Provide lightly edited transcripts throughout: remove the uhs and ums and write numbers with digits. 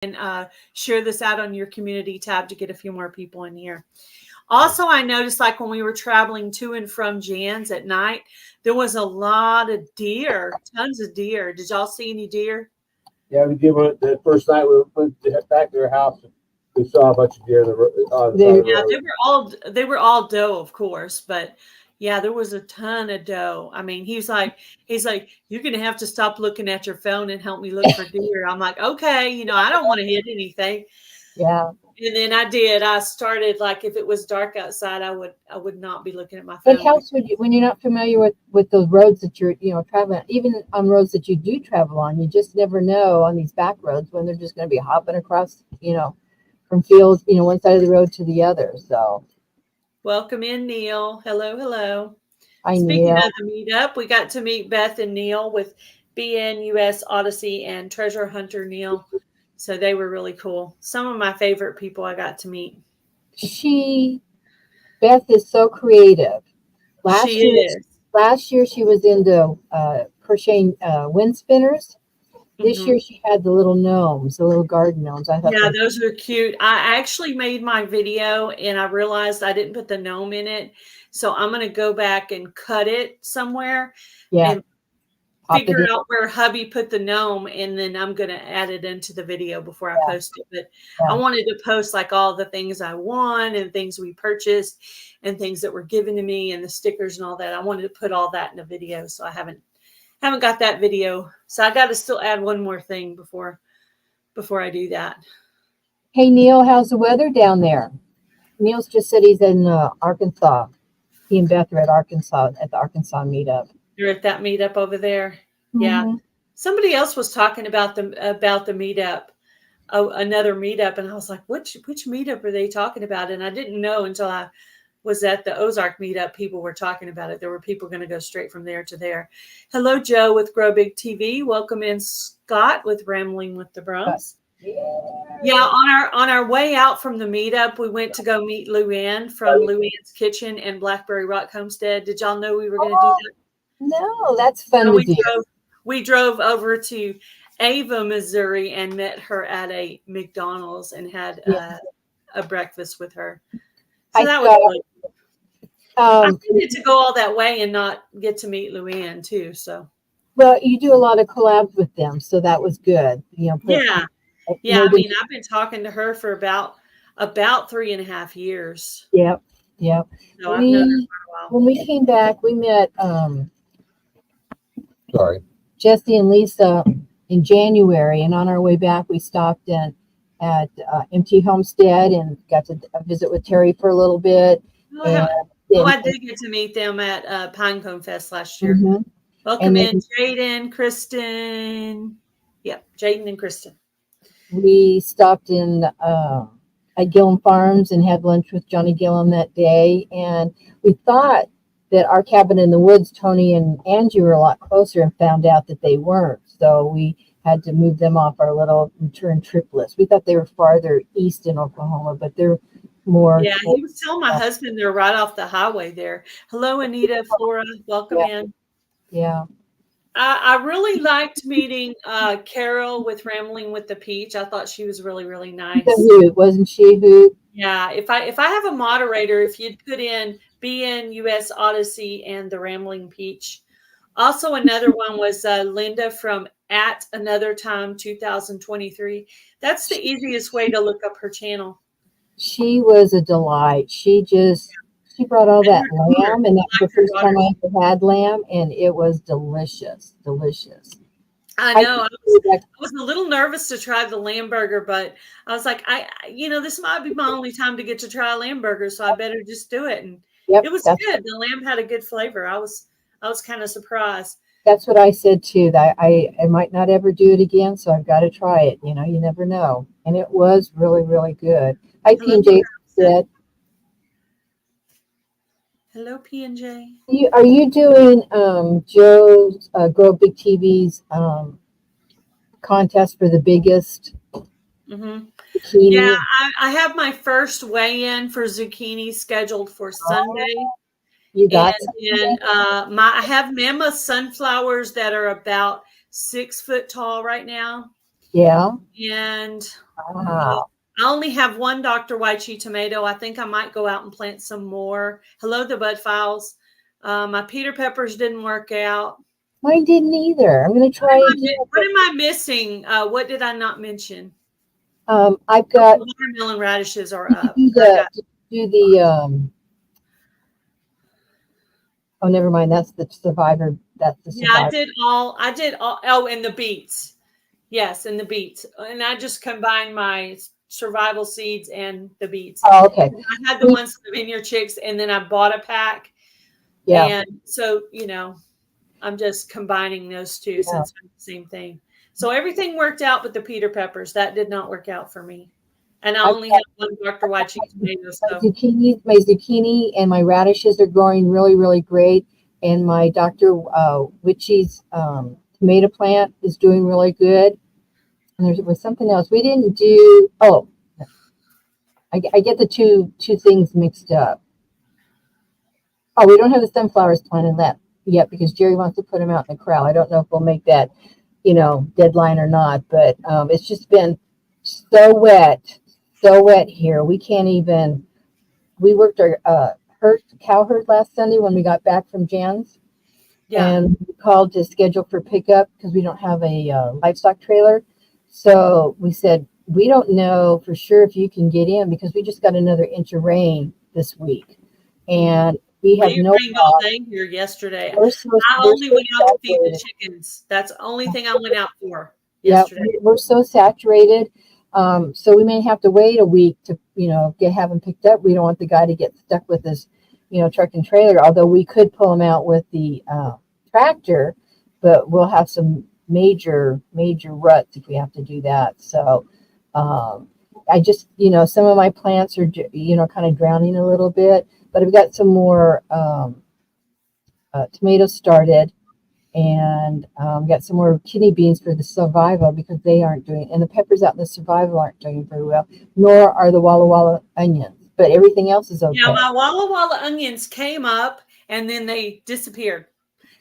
and share this out on your community tab to get a few more people in here. Also, I noticed like when we were traveling to and from Jan's at night, there was a lot of deer, tons of deer. Did y'all see any deer? Yeah, we did one the first night we went back to their house. We saw a bunch of deer on the side of the Yeah, road. they were all doe, of course, but yeah, there was a ton of doe. I mean, he's like, you're gonna have to stop looking at your phone and help me look for deer. I'm like, okay, I don't want to hit anything. Yeah. And then I did. I started like if it was dark outside, I would not be looking at my phone. It helps when you're not familiar with the roads that you're traveling, even on roads that you do travel on. You just never know on these back roads when they're just going to be hopping across, from fields, one side of the road to the other. So welcome in, Neil. Hello, hello. Hi, Speaking Neil. of the meetup, we got to meet Beth and Neil with BNUS Odyssey and Treasure Hunter Neil. So they were really cool. Some of my favorite people I got to meet. Beth is so creative. Last year she was into crocheting wind spinners. This year she had the little gnomes, the little garden gnomes. I thought those are cute. I actually made my video and I realized I didn't put the gnome in it. So I'm going to go back and cut it somewhere. Yeah. And figure out where hubby put the gnome, and then I'm going to add it into the video before I post it. But I wanted to post like all the things I won and things we purchased and things that were given to me and the stickers and all that. I wanted to put all that in a video. So I haven't got that video. So I got to still add one more thing before I do that. Hey, Neil, how's the weather down there? Neil's just said he's in Arkansas. He and Beth are at the Arkansas meetup. You're at that meetup over there. Mm-hmm. Yeah. Somebody else was talking about the meetup, another meetup. And I was like, which meetup are they talking about? And I didn't know until I was at the Ozark meetup. People were talking about it. There were people going to go straight from there to there. Hello, Joe with Grow Big TV. Welcome in, Scott with Rambling with the Brums. Yeah, on our way out from the meetup, we went to go meet Luann from Luann's Kitchen and Blackberry Rock Homestead. Did y'all know we were going to do that? No, that's fun to do. We drove over to Ava, Missouri, and met her at a McDonald's and had a breakfast with her. So that was really cool. I needed to go all that way and not get to meet Luann too. So, well, you do a lot of collabs with them, so that was good. Yeah. I mean, I've been talking to her for about 3.5 years. Yep. So I've known her for a while. When we came back, we met Jesse and Lisa in January, and on our way back, we stopped at MT Homestead and got to visit with Terry for a little bit. I did get to meet them at Pinecone Fest last year. Mm-hmm. Welcome in, Jaden, Kristen. Yep, Jaden and Kristen. We stopped in at Gillum Farms and had lunch with Johnny Gillum that day, and we thought that our cabin in the woods, Tony and Angie, were a lot closer, and found out that they weren't. So we had to move them off our little return trip list. We thought they were farther east in Oklahoma, but they're more. Yeah, he was telling my husband they're right off the highway there. Hello, Anita, Flora, welcome in. Yeah. I really liked meeting Carol with Rambling with the Peach. I thought she was really, really nice. Wasn't she who? Yeah. If I have a moderator, if you'd put in BNUS Odyssey and the Rambling Peach. Also, another one was Linda from At Another Time 2023. That's the easiest way to look up her channel. She was a delight. She brought all that lamb, and that was the first time I ever had lamb, and it was delicious. I know. I was a little nervous to try the lamb burger, but I was like, this might be my only time to get to try a lamb burger, so I better just do it. And it was good. The lamb had a good flavor. I was kind of surprised. That's what I said too. That I might not ever do it again, so I've got to try it. You never know. And it was really, really good. Hi, P&J said. Hello, P&J. Are you doing Joe's Grow Big TV's contest for the biggest? Mm-hmm. Yeah, I have my first weigh-in for zucchini scheduled for Sunday. You got and I have mammoth sunflowers that are about 6 foot tall right now. Yeah. And Wow. I only have one Dr. Wychee tomato. I think I might go out and plant some more. Hello, the bud files. My Peter peppers didn't work out. Mine didn't either. I'm going to try again. What am I missing? What did I not mention? I've got The watermelon radishes are did up. you do the oh, never mind. That's the survivor. That's the survivor. Yeah, I did all. Oh, and the beets. Yes, and the beets. And I just combined my survival seeds and the beets. Oh, okay. I had the ones from the Vineyard Chicks, and then I bought a pack. Yeah. And so, I'm just combining those two since they're the same thing. So everything worked out but the Peter peppers. That did not work out for me. And I only have one Dr. Wychee tomato. So. My zucchini and my radishes are growing really, really great. And my Dr. Wychee's tomato plant is doing really good. And there was something else we didn't do. Oh, I get the two things mixed up. Oh, we don't have the sunflowers planted yet because Jerry wants to put them out in the corral. I don't know if we'll make that, deadline or not. But it's just been so wet here. We can't even. We worked our cow herd last Sunday when we got back from Jan's. Yeah. And we called to schedule for pickup because we don't have a livestock trailer. So we said, we don't know for sure if you can get in because we just got another inch of rain this week. And we have no all day here yesterday. I only went out to feed the chickens. That's the only thing I went out for yesterday. Yeah, we're so saturated. So we may have to wait a week to, have them picked up. We don't want the guy to get stuck with his, truck and trailer, although we could pull them out with the tractor, but we'll have some major ruts if we have to do that. So I just, some of my plants are, kind of drowning a little bit, but I've got some more tomatoes started. And got some more kidney beans for the survival because they aren't doing, and the peppers out in the survival aren't doing very well, nor are the Walla Walla onions, but everything else is okay. Yeah, my Walla Walla onions came up and then they disappeared.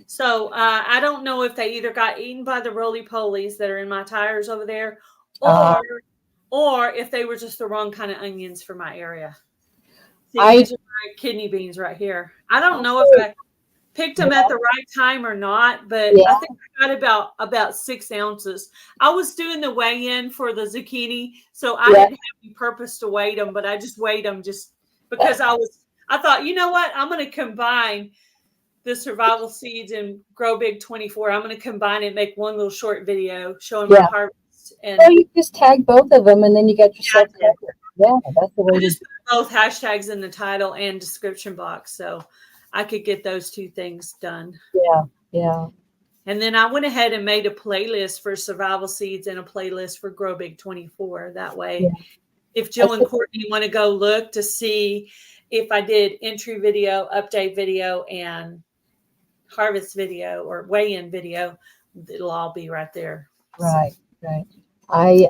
So I don't know if they either got eaten by the roly-polies that are in my tires over there, or if they were just the wrong kind of onions for my area. See, these are my kidney beans right here. I don't know if I picked them at the right time or not, but I think I got about 6 ounces. I was doing the weigh-in for the zucchini, so I didn't have any purpose to weigh them, but I just weighed them just because I thought, you know what, I'm going to combine the survival seeds and Grow Big 24. I'm going to combine it and make one little short video showing my harvest. And you just tag both of them and then you got yourself covered. Yeah, that's the way I just put both hashtags in the title and description box, so I could get those 2 things done. Yeah. And then I went ahead and made a playlist for survival seeds and a playlist for Grow Big 24. That way, if Jill and Courtney want to go look to see if I did entry video, update video, and harvest video or weigh-in video, it'll all be right there. Right. I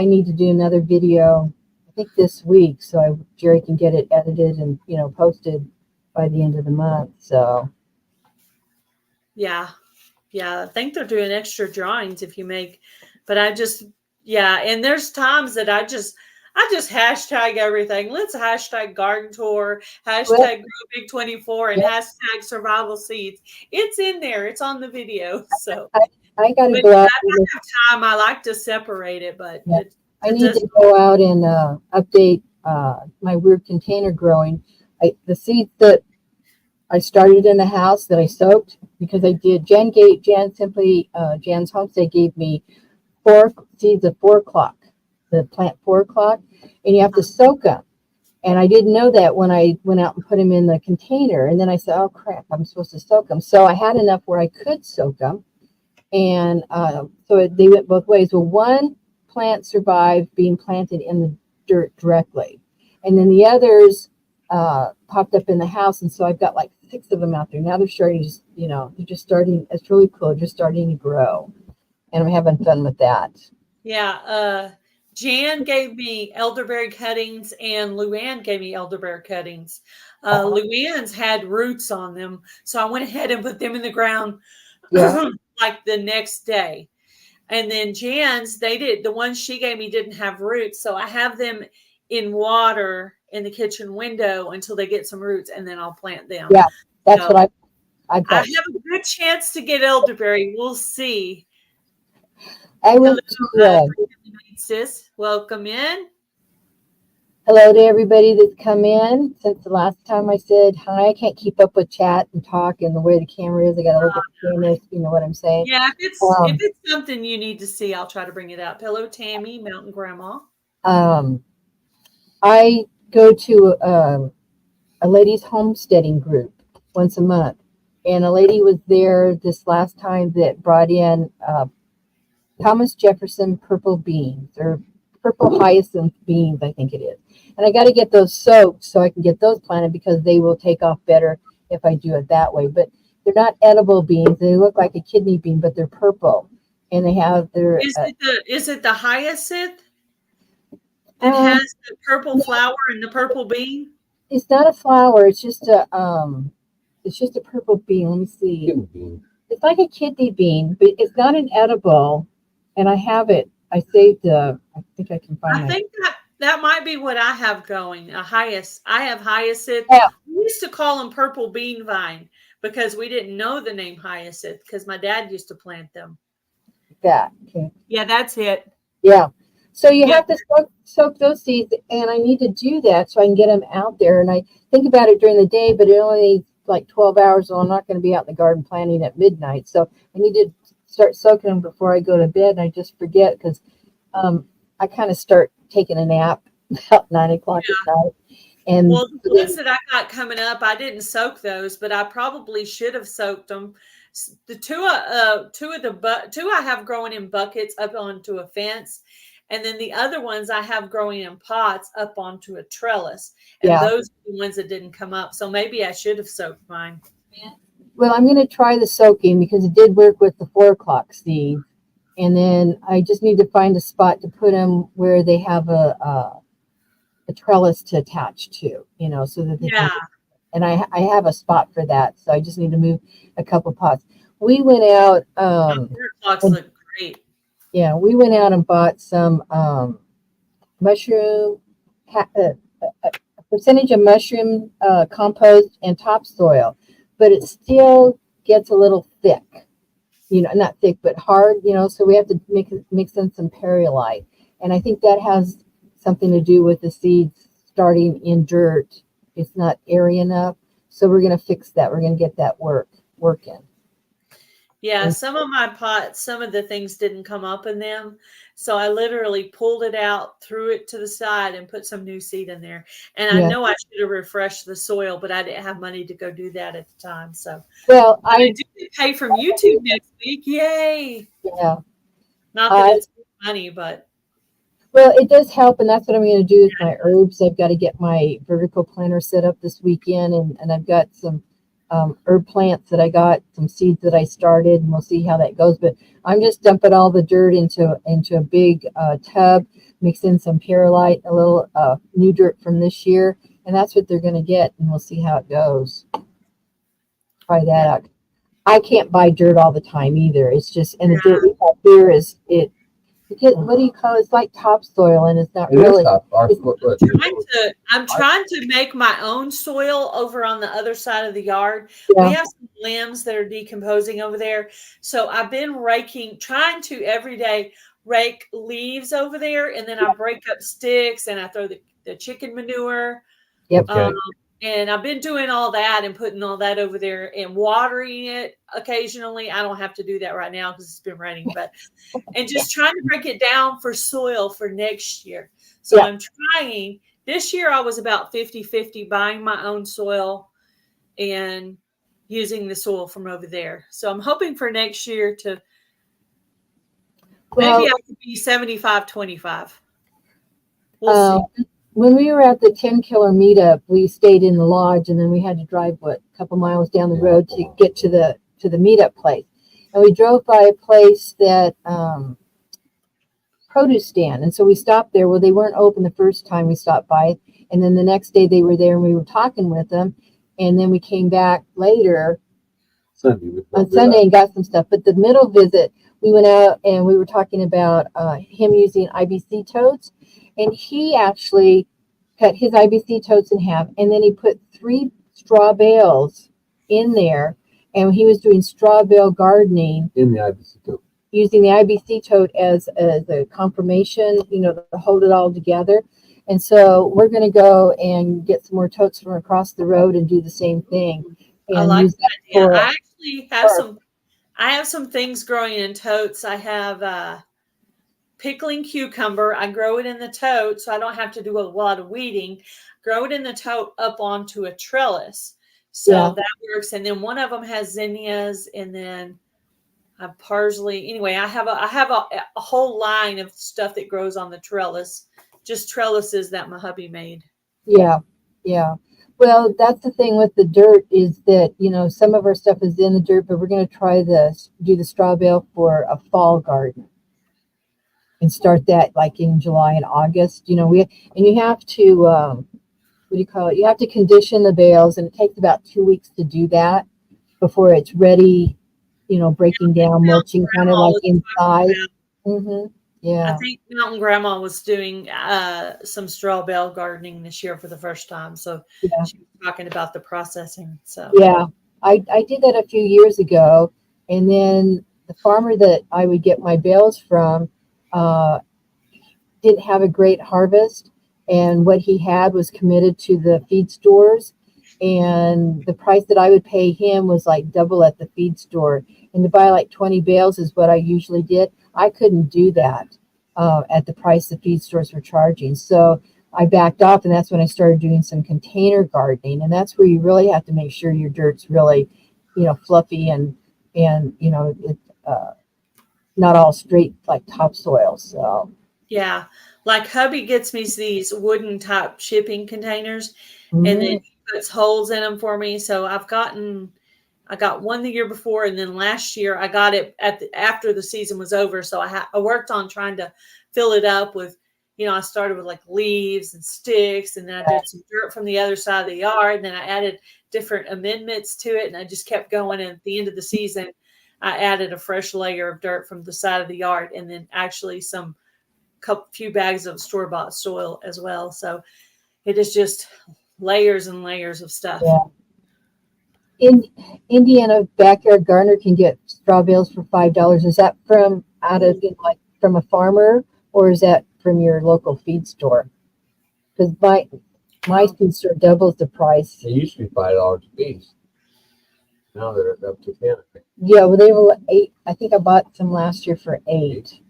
need to do another video, I think this week, so Jerry can get it edited and posted by the end of the month. So yeah, I think they're doing extra drawings if you make, but and there's times that I just hashtag everything. Let's hashtag garden tour, hashtag Grow Big 24, and hashtag survival seeds. It's in there. It's on the video. So I got to go out. I don't have time. I like to separate it, but I need to go out and update my weird container growing. The seeds that I started in the house that I soaked because I did. Jan's Homestead gave me 4 seeds at 4 o'clock. The plant 4 o'clock, and you have to soak them. And I didn't know that when I went out and put them in the container. And then I said, "Oh crap, I'm supposed to soak them." So I had enough where I could soak them, and so they went both ways. Well, one plant survived being planted in the dirt directly, and then the others popped up in the house, and so I've got like 6 of them out there now. They're starting, they're just starting. It's really cool, just starting to grow, and I'm having fun with that. Yeah, Jan gave me elderberry cuttings, and Luann gave me elderberry cuttings. Luann's had roots on them, so I went ahead and put them in the ground like the next day. And then Jan's, the ones she gave me didn't have roots. So I have them in water in the kitchen window until they get some roots, and then I'll plant them. Yeah, that's So what I I thought. have a good chance to get elderberry. We'll see. I went to sis. Welcome in. hello to everybody that's come in since the last time I said hi. I can't keep up with chat and talk and the way the camera is. I got to look at the camera. You know what I'm saying? Yeah, if it's something you need to see, I'll try to bring it up. Hello, Tammy, Mountain Grandma. I go to a ladies' homesteading group once a month, and a lady was there this last time that brought in Thomas Jefferson purple beans, or purple hyacinth beans, I think it is. And I got to get those soaked so I can get those planted, because they will take off better if I do it that way. But they're not edible beans. They look like a kidney bean, but they're purple. And they have their... Is it the hyacinth that has the purple flower and the purple bean? It's not a flower. It's just a purple bean. Let me see. It's like a kidney bean, but it's not an edible. And I have it. I saved I think I can find it. I think that might be what I have going. I have hyacinth. Yeah. We used to call them purple bean vine because we didn't know the name hyacinth, because my dad used to plant them. That. Okay. Yeah, that's it. Yeah. So you have to soak those seeds, and I need to do that so I can get them out there. And I think about it during the day, but it only needs like 12 hours, so I'm not going to be out in the garden planting at midnight. So I need to start soaking them before I go to bed, and I just forget, because I kind of start taking a nap about 9 o'clock at night. And well, the ones that I got coming up, I didn't soak those, but I probably should have soaked them. The two I have growing in buckets up onto a fence, and then the other ones I have growing in pots up onto a trellis. And those are the ones that didn't come up. So maybe I should have soaked mine. Well, I'm going to try the soaking, because it did work with the 4 o'clock seed. And then I just need to find a spot to put them where they have a trellis to attach to, so that they can. And I have a spot for that. So I just need to move a couple pots. We went out. 4 o'clocks look great. Yeah, we went out and bought some mushroom, a percentage of mushroom compost and topsoil, but it still gets a little thick, not thick, but hard, so we have to mix in some perlite. And I think that has something to do with the seeds starting in dirt. It's not airy enough. So we're going to fix that. We're going to get that working. Yeah, some of my pots, some of the things didn't come up in them. So I literally pulled it out, threw it to the side, and put some new seed in there. And I know I should have refreshed the soil, but I didn't have money to go do that at the time. So I do get paid from YouTube next week. Yay. Yeah. Not that it's money, but. Well, it does help, and that's what I'm going to do with my herbs. I've got to get my vertical planter set up this weekend, and I've got some herb plants that I got, some seeds that I started, and we'll see how that goes. But I'm just dumping all the dirt into a big tub, mix in some perlite, a little new dirt from this year, and that's what they're going to get, and we'll see how it goes. Try that out. I can't buy dirt all the time either. It's just, and the dirt we have here is it. What do you call it? It's like topsoil, and it's not really. I'm trying to make my own soil over on the other side of the yard. Yeah. We have some limbs that are decomposing over there. So I've been trying to every day rake leaves over there, and then I break up sticks, and I throw the chicken manure. Yep. And I've been doing all that and putting all that over there and watering it occasionally. I don't have to do that right now because it's been raining, and just trying to break it down for soil for next year. So I'm trying. This year I was about 50-50 buying my own soil and using the soil from over there. So I'm hoping for next year to maybe I could be 75-25. We'll see. When we were at the 10 Killer meetup, we stayed in the lodge, and then we had to drive a couple miles down the road to get to the meetup place. And we drove by a place that produce stand, and so we stopped there. Well, they weren't open the first time we stopped by, and then the next day they were there, and we were talking with them, and then we came back later on Sunday and got some stuff. But the middle visit, we went out and we were talking about him using IBC totes, and he actually cut his IBC totes in half, and then he put 3 straw bales in there, and he was doing straw bale gardening In the IBC too. using the IBC tote as a confirmation, to hold it all together. And so we're going to go and get some more totes from across the road and do the same thing. And I like use that that idea. for, I actually have some. I have some things growing in totes. I have pickling cucumber. I grow it in the tote, so I don't have to do a lot of weeding. Grow it in the tote up onto a trellis, so Yeah. that works. And then one of them has zinnias, and then I have parsley. Anyway, I have a whole line of stuff that grows on the trellis, just trellises that my hubby made. yeah, yeah. Well, that's the thing with the dirt is that, some of our stuff is in the dirt, but we're going to try do the straw bale for a fall garden and start that like in July and August. And you have to, what do you call it? You have to condition the bales, and it takes about 2 weeks to do that before it's ready, breaking down, mulching kind of Grandma like was inside. talking about- Yeah. I think Mountain Grandma was doing some straw bale gardening this year for the first time. So Yeah. she was talking about the processing. So Yeah. I did that a few years ago. And then the farmer that I would get my bales from didn't have a great harvest. And what he had was committed to the feed stores. And the price that I would pay him was like double at the feed store. And to buy like 20 bales is what I usually did. I couldn't do that at the price the feed stores were charging. So I backed off, and that's when I started doing some container gardening. And that's where you really have to make sure your dirt's really, fluffy and it's not all straight like topsoil. So yeah, like hubby gets me these wooden top shipping containers, and then mhm. he puts holes in them for me. So I got one the year before, and then last year I got it after the season was over. So I worked on trying to fill it up with, I started with like leaves and sticks, and then I did some dirt from the other side of the yard, and then I added different amendments to it, and I just kept going. And at the end of the season, I added a fresh layer of dirt from the side of the yard, and then actually some few bags of store-bought soil as well. So it is just layers and layers of stuff. Yeah. In Indiana, backyard gardener can get straw bales for $5. Is that from like from a farmer, or is that from your local feed store? Because my feed store doubles the price. It used to be $5 a piece. Now they're up to 10. I think. Yeah, well, they were 8. I think I bought some last year for 8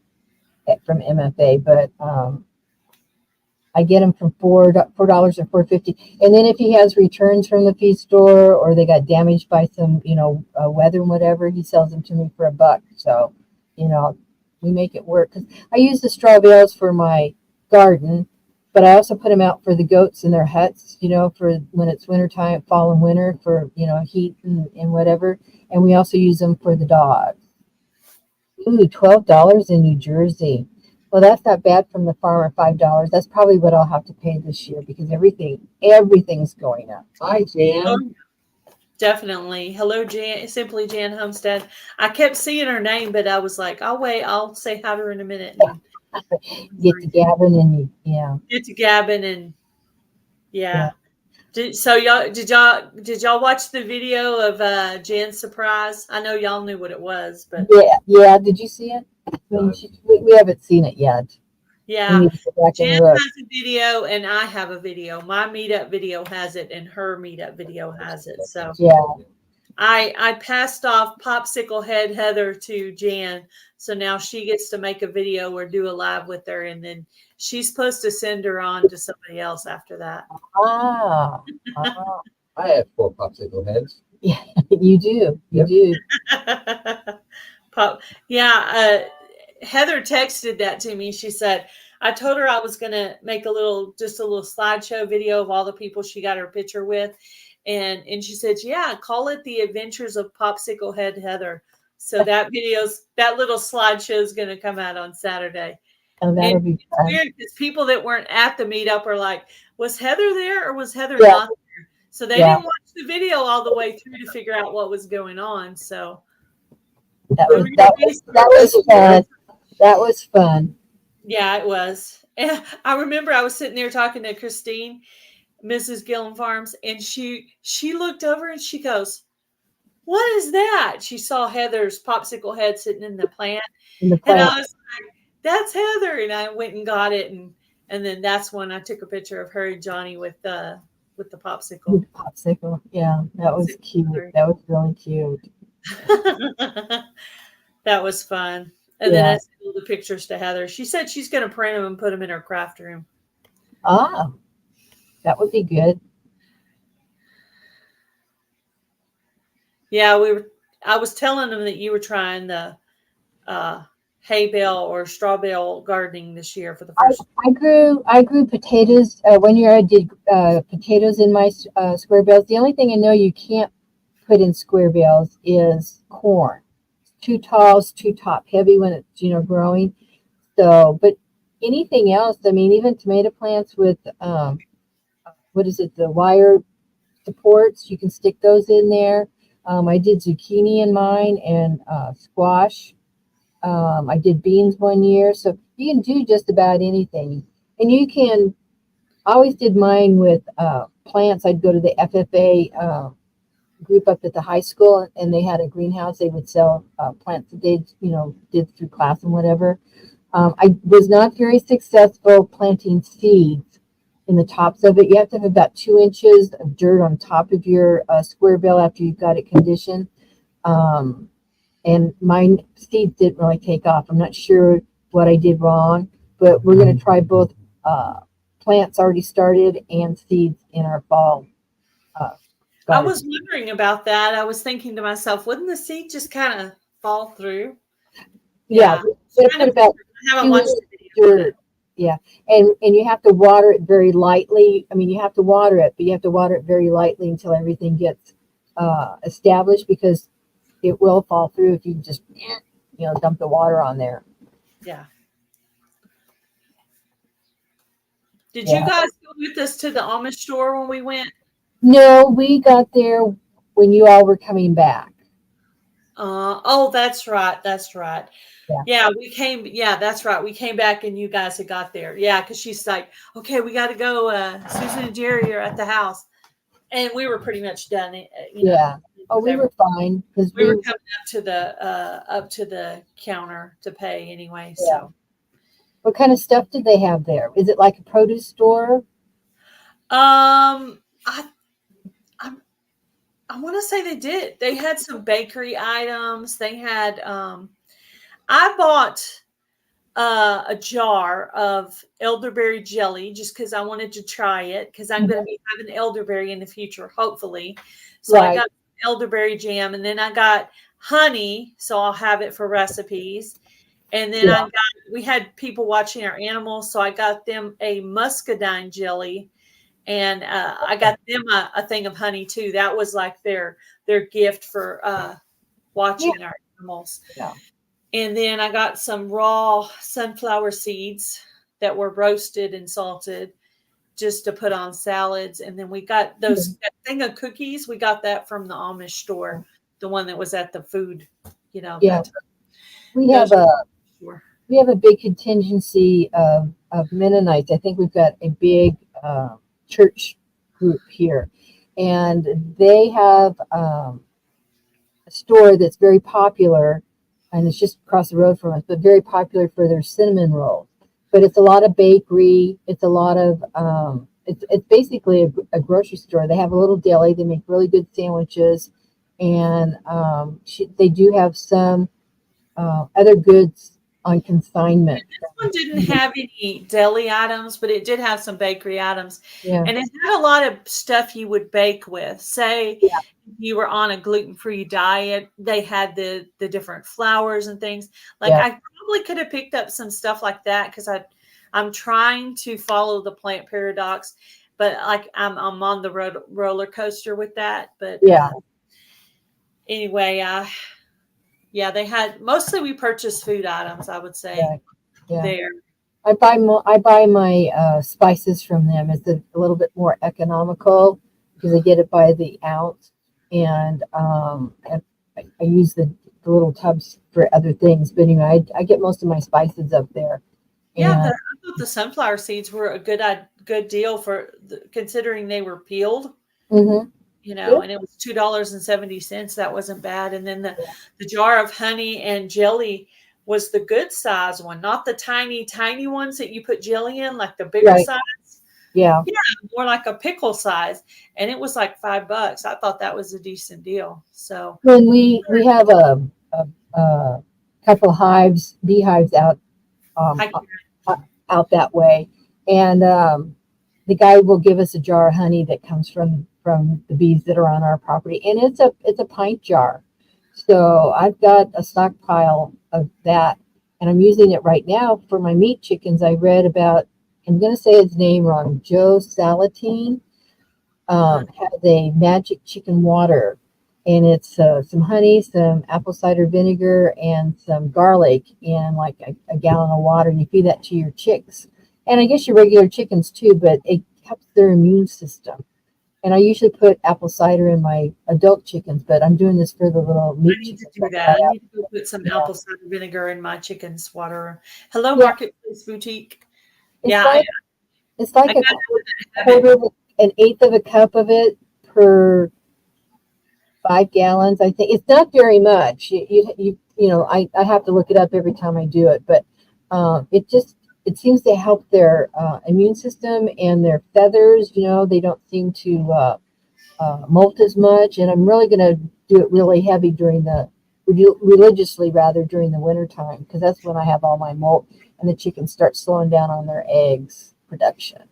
from MFA, but I get them from $4 or $4.50. And then if he has returns from the feed store, or they got damaged by some, weather and whatever, he sells them to me for $1. So, we make it work. 'Cause I use the straw bales for my garden, but I also put them out for the goats in their huts, for when it's wintertime, fall and winter, for, heat and whatever. And we also use them for the dogs. Ooh, $12 in New Jersey. Well, that's not bad from the farmer, $5. That's probably what I'll have to pay this year, because everything's going up. Hi, Jan. Oh, definitely. Hello, Jan, Simply Jan Homestead. I kept seeing her name, but I was like, I'll wait. I'll say hi to her in a minute. Get to Gavin and Get to Gavin and Yeah. Did y'all watch the video of Jan's surprise? I know y'all knew what it was, but yeah. Did you see it? We haven't seen it yet. yeah, We need to go back and Jan look. has a video and I have a video. My meetup video has it and her meetup video has it. So Yeah. I passed off Popsicle Head Heather to Jan, so now she gets to make a video or do a live with her, and then she's supposed to send her on to somebody else after that. Ah. I have 4 popsicle heads. Yeah, you do. You Yep. do. Heather texted that to me. She said, I told her I was going to make just a little slideshow video of all the people she got her picture with. And she said, yeah, call it the Adventures of Popsicle Head Heather. So that little slideshow is going to come out on Saturday. Oh, that'll be it's fun. weird because people that weren't at the meetup are like, was Heather there or was Heather Yeah. not there? So they Yeah. didn't watch the video all the way through to figure out what was going on. So That was fun. That was fun. Yeah, it was. And I remember I was sitting there talking to Christine, Mrs. Gillen Farms, and she looked over and she goes, "What is that?" She saw Heather's popsicle head sitting in the plant, In the and I plant. was like, "That's Heather," and I went and got it, and then that's when I took a picture of her and Johnny with the popsicle. With popsicle. Yeah, that was cute. That was really cute. That was fun. And then I Yeah. sent all the pictures to Heather. She said she's going to print them and put them in her craft room. Ah, that would be good. Yeah, I was telling them that you were trying the hay bale or straw bale gardening this year for the first. I grew potatoes. One year I did potatoes in my square bales. The only thing I know you can't put in square bales is corn. It's too tall, it's too top heavy when it's growing. So, but anything else, I mean, even tomato plants with what is it, the wire supports, you can stick those in there. I did zucchini in mine and squash. I did beans one year, so you can do just about anything. And you can, I always did mine with plants. I'd go to the FFA group up at the high school, and they had a greenhouse. They would sell plants that they, did through class and whatever. I was not very successful planting seeds in the tops of it. You have to have about 2 inches of dirt on top of your square bale after you've got it conditioned. And my seeds didn't really take off. I'm not sure what I did wrong, but we're going to try both plants already started and seeds in our fall. I was wondering about that. I was thinking to myself, wouldn't the seed just kind of fall through? Yeah, but put about 2 inches of dirt. Yeah, and you have to water it very lightly. I mean, you have to water it, but you have to water it very lightly until everything gets established, because it will fall through if you just dump the water on there. Yeah. Did you guys go with us to the Amish store when we went? No, we got there when you all were coming back. Oh, that's right. That's right. Yeah. Yeah, we came. Yeah, that's right. We came back and you guys had got there. Yeah, because she's like, okay, we got to go. Susan and Jerry are at the house, and we were pretty much done. Yeah. Oh, we were fine because we were coming up to the counter to pay anyway. So, yeah. What kind of stuff did they have there? Is it like a produce store? I want to say they did. They had some bakery items. They had. I bought a jar of elderberry jelly just because I wanted to try it, because I'm going to be having elderberry in the future, hopefully. So I got elderberry jam, and then I got honey, so I'll have it for recipes. And then we had people watching our animals, so I got them a muscadine jelly, and I got them a thing of honey too. That was like their gift for watching our animals. Yeah. And then I got some raw sunflower seeds that were roasted and salted just to put on salads. And then we got that thing of cookies. We got that from the Amish store, the one that was at the food, Yeah. We have a big contingency of Mennonites. I think we've got a big church group here, and they have a store that's very popular, and it's just across the road from us, but very popular for their cinnamon rolls. But it's a lot of bakery. It's a lot of it's basically a grocery store. They have a little deli. They make really good sandwiches, and they do have some other goods on consignment. This one didn't have any deli items, but it did have some bakery items. Yeah. And it had a lot of stuff you would bake with. Say if you were on a gluten-free diet, they had the different flours and things. Like I probably could have picked up some stuff like that, because I'm trying to follow the plant paradox, but like I'm on the roller coaster with that. But anyway, they had mostly we purchased food items, I would say. There. I buy my spices from them. It's a little bit more economical because I get it by the ounce, and I use the the little tubs for other things. But anyway, I get most of my spices up there. Yeah, And I thought the sunflower seeds were a good deal considering they were peeled. mhm, yeah, And it was $2.70. That wasn't bad. And then the jar of honey and jelly was the good size one, not the tiny, tiny ones that you put jelly in, like the bigger right, size. yeah. Yeah, more like a pickle size. And it was like $5. I thought that was a decent deal. So When we have a couple hives, beehives out um, I uh, out that way, and the guy will give us a jar of honey that comes from the bees that are on our property, and it's a pint jar. So I've got a stockpile of that, and I'm using it right now for my meat chickens. I read about, I'm going to say his name wrong, Joe Salatine, has a magic chicken water, and it's some honey, some apple cider vinegar, and some garlic in like a gallon of water. You feed that to your chicks, and I guess your regular chickens too, but it helps their immune system. And I usually put apple cider in my adult chickens, but I'm doing this for the little I meat need to chickens do right that. now. I need to go put some Yeah, apple cider vinegar in my chicken's water. Hello, yeah. Marketplace Boutique. It's Yeah, like it's like I a got quarter it. of an eighth of a cup of it per 5 gallons. I think it's not very much. I have to look it up every time I do it, but it seems to help their immune system and their feathers. They don't seem to molt as much. And I'm really going to do it really heavy religiously rather during the winter time, because that's when I have all my molt and the chickens start slowing down on their eggs production.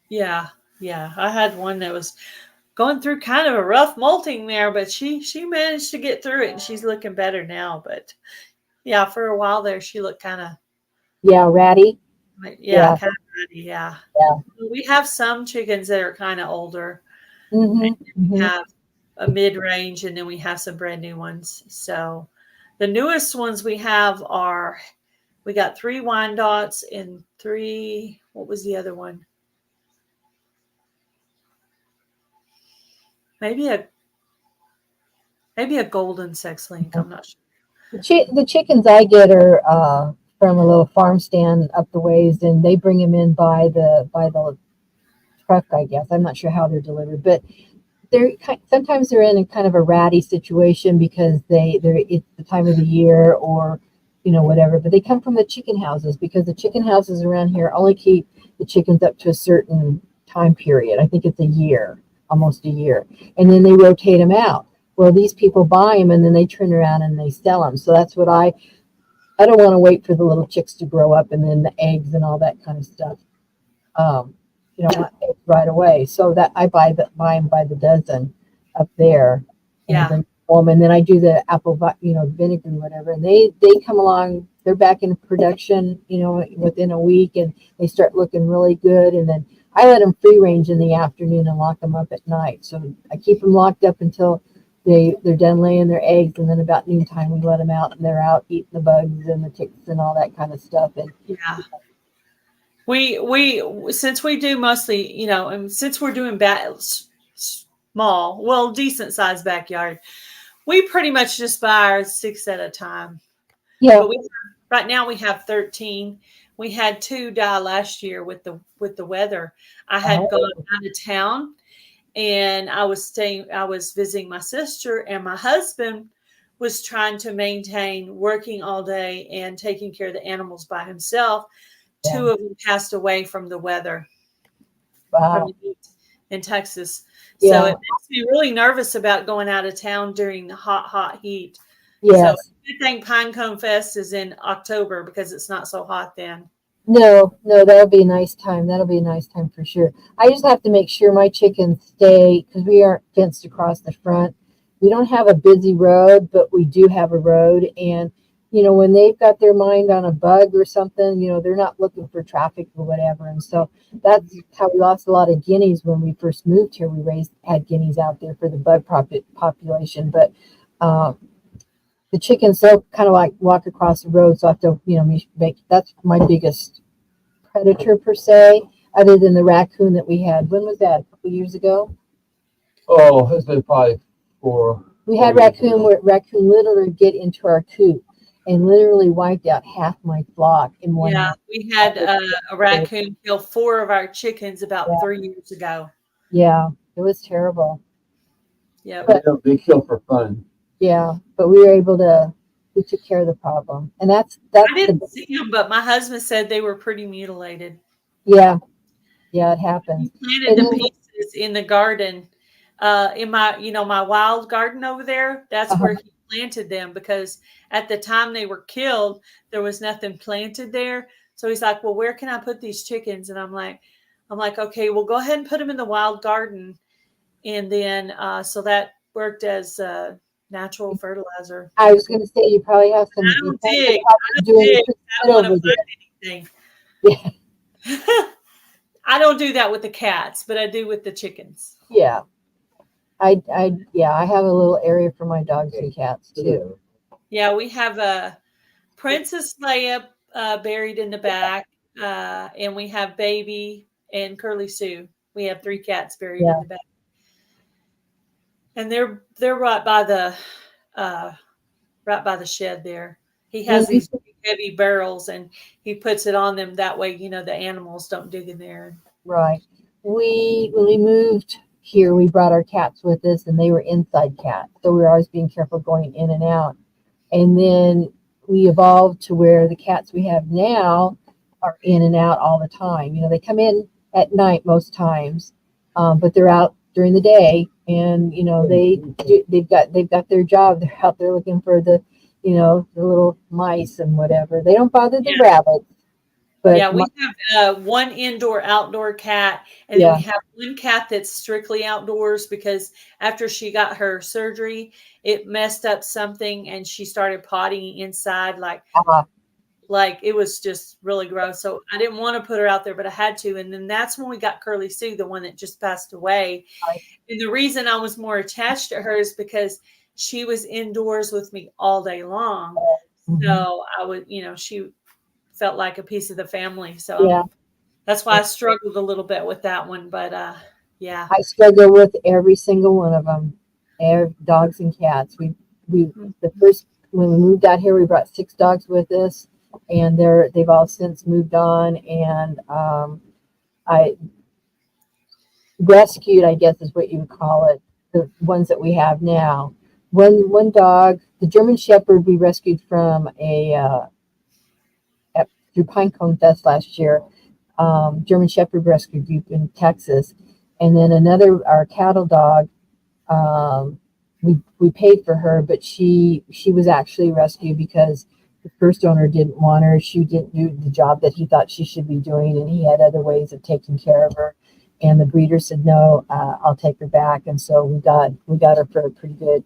Yeah, yeah. I had one that was going through kind of a rough molting there, but she managed to get through it and she's looking better now. But yeah, for a while there, she looked kind of Yeah, ratty. yeah, Yeah, kind of ready. Yeah, yeah. we have some chickens that are kind of older, and Hmm, we hmm. have a mid range, and then we have some brand new ones. So the newest ones we got 3 Wyandottes and three. What was the other one? Maybe a maybe a golden sex link. I'm not sure. The chickens I get are from a little farm stand up the ways, and they bring them in by the truck. I guess I'm not sure how they're delivered, but sometimes they're in a kind of a ratty situation because it's the time of the year, or whatever. But they come from the chicken houses, because the chicken houses around here only keep the chickens up to a certain time period. I think it's a year, almost a year, and then they rotate them out. Well, these people buy them and then they turn around and they sell them. So that's what I don't want to wait for the little chicks to grow up and then the eggs and all that kind of stuff. Um, I want eggs right away. So that I buy them by the dozen up there, and I Yeah, bring them home, and then I do the vinegar and whatever, and they come along. They're back in production, within a week, and they start looking really good. And then I let them free range in the afternoon and lock them up at night. So I keep them locked up until they're done laying their eggs, and then about noontime we let them out, and they're out eating the bugs and the ticks and all that kind of stuff. And yeah. We since we do mostly, and since we're doing small, well, decent sized backyard, we pretty much just buy ours 6 at a time. yeah, But right now we have 13. We had 2 die last year with the weather. I had gone oh, out of town and I was visiting my sister, and my husband was trying to maintain working all day and taking care of the animals by himself. yeah, 2 of them passed away from the weather, from wow, the heat in Texas. So yeah, it makes me really nervous about going out of town during the hot, hot heat. So yes. good thing Pinecone Fest is in October because it's not so hot then. No, no, that'll be a nice time. That'll be a nice time for sure. I just have to make sure my chickens stay, because we aren't fenced across the front. We don't have a busy road, but we do have a road. And, when they've got their mind on a bug or something, they're not looking for traffic or whatever. And so that's how we lost a lot of guineas when we first moved here. We had guineas out there for the bug population. But um, the chickens, they'll kind of like walk across the road. So I have to, that's my biggest predator per se, other than the raccoon that we had. When was that? A couple years ago? Oh, it's been probably We had raccoon where raccoon literally get into our coop and literally wiped out half my flock in one Yeah, night. we had a raccoon kill 4 of our chickens about Yeah, 3 years ago. yeah, it was terrible. Yep. They kill for fun. Yeah, but we took care of the problem, and that's I the didn't see them, but my husband said they were pretty mutilated. yeah, yeah, it happens. He planted And the then pieces in the garden, in my, my wild garden over there. That's uh where he planted them because at the time they were killed, there was nothing planted there. So he's like, "Well, where can I put these chickens?" And I'm like, "Okay, well, go ahead and put them in the wild garden." And then, so that worked as natural fertilizer. I was going to say you probably have I some. You don't probably dig. I have don't doing dig. I don't want to over there. find anything. Yeah, I don't do that with the cats, but I do with the chickens. yeah. I have a little area for my dogs and cats too. Yeah, we have a Princess Leia buried in the back, and we have Baby and Curly Sue. We have 3 cats buried in Yeah, the back, and they're uh, right by the shed there. He when has we these big, heavy barrels, and he puts it on them that way. The animals don't dig in there. right. We when we moved here, we brought our cats with us, and they were inside cats, so we were always being careful going in and out. And then we evolved to where the cats we have now are in and out all the time. They come in at night most times, but they're out during the day, and they've got their job. They're out there looking for the little mice and whatever. They don't bother the Yeah. rabbits, but Yeah, we have one indoor outdoor cat, and then yeah, we have one cat that's strictly outdoors because after she got her surgery, it messed up something and she started potting inside uh, like it was just really gross. So I didn't want to put her out there, but I had to. And then that's when we got Curly Sue, the one that just passed away. And the reason I was more attached to her is because she was indoors with me all day long. mhm, So I would, she felt like a piece of the family. So yeah. that's why I struggled a little bit with that one. But yeah. I struggle with every single one of them, dogs and cats. We the first when we moved out here, we brought 6 dogs with us, and they've all since moved on. And I rescued, I guess is what you would call it, the ones that we have now. One dog, the German Shepherd, we rescued from through Pinecone Fest last year. German Shepherd rescue group in Texas, and then our cattle dog. Um, we paid for her, but she was actually rescued because the first owner didn't want her. She didn't do the job that he thought she should be doing, and he had other ways of taking care of her. And the breeder said, "No, I'll take her back." And so we got her for a pretty good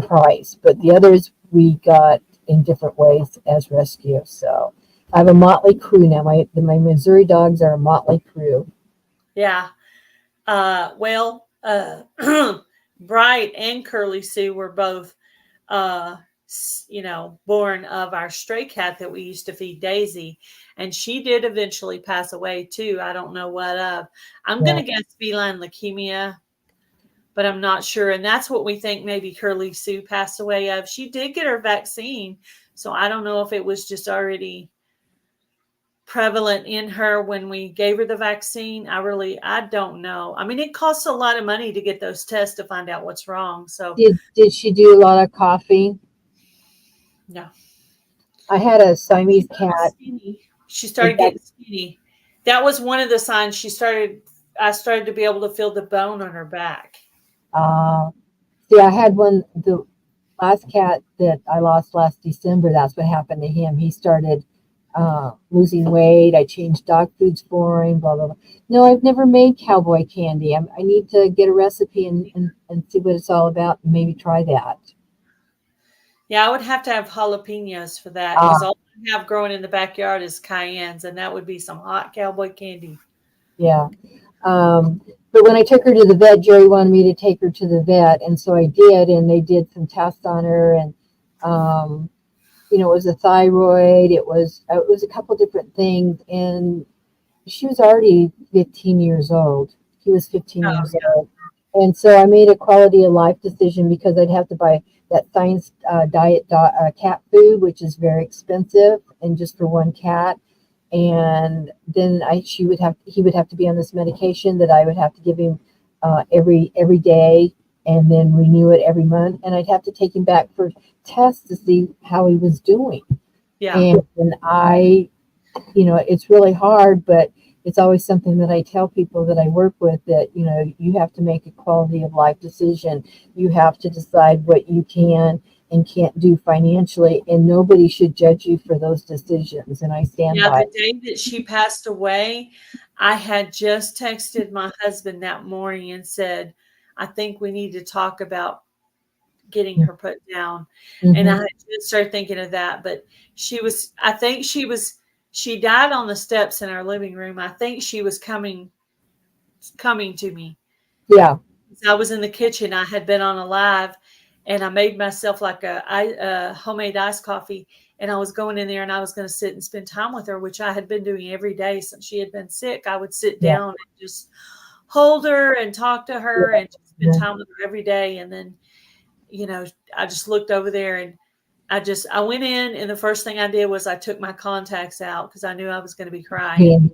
price. But the others we got in different ways as rescue. So I have a motley crew now. My Missouri dogs are a motley crew. Yeah. Well, Bright and Curly Sue were both, born of our stray cat that we used to feed Daisy. And she did eventually pass away too. I don't know what of. I'm going Yeah. to guess feline leukemia, but I'm not sure. And that's what we think maybe Curly Sue passed away of. She did get her vaccine. So I don't know if it was just already prevalent in her when we gave her the vaccine. I don't know. I mean, it costs a lot of money to get those tests to find out what's wrong. So Did she do a lot of coughing? no. I had a Siamese cat. She started getting skinny. That was one of the signs I started to be able to feel the bone on her back. See, I had the last cat that I lost last December. That's what happened to him. He started losing weight. I changed dog foods for him, blah, blah, blah. No, I've never made cowboy candy. I need to get a recipe and see what it's all about and maybe try that. Yeah, I would have to have jalapenos for that because all I have growing in the backyard is cayennes, and that would be some hot cowboy candy. Yeah. But when I took her to the vet, Jerry wanted me to take her to the vet, and so I did, and they did some tests on her, and it was a thyroid, it was a couple different things, and she was already 15 years old. He was 15 years old. And so I made a quality of life decision because I'd have to buy that science diet cat food, which is very expensive, and just for one cat. And then he would have to be on this medication that I would have to give him every day, and then renew it every month. And I'd have to take him back for tests to see how he was doing. Yeah. And it's really hard, but it's always something that I tell people that I work with, that, you have to make a quality of life decision. You have to decide what you can and can't do financially, and nobody should judge you for those decisions. And I stand by it. The day that she passed away, I had just texted my husband that morning and said, I think we need to talk about getting her put down. And I had just started thinking of that, but she died on the steps in our living room. I think she was coming to me. Yeah. I was in the kitchen. I had been on a live, and I made myself like a homemade iced coffee, and I was going in there and I was going to sit and spend time with her, which I had been doing every day since she had been sick. I would sit down and just hold her and talk to her and just spend time with her every day. And then, I just looked over there, and I went in, and the first thing I did was I took my contacts out because I knew I was going to be crying.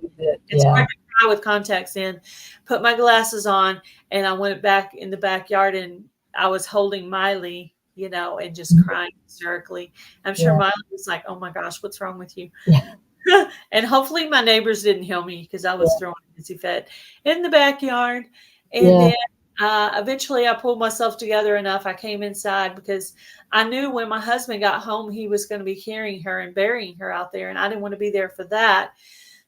It's hard to cry with contacts in. Put my glasses on, and I went back in the backyard, and I was holding Miley, and just crying hysterically. I'm sure Miley was like, "Oh my gosh, what's wrong with you?" Yeah. And hopefully my neighbors didn't hear me because I was throwing a hissy fit in the backyard. And then eventually I pulled myself together enough. I came inside because I knew when my husband got home, he was going to be carrying her and burying her out there. And I didn't want to be there for that.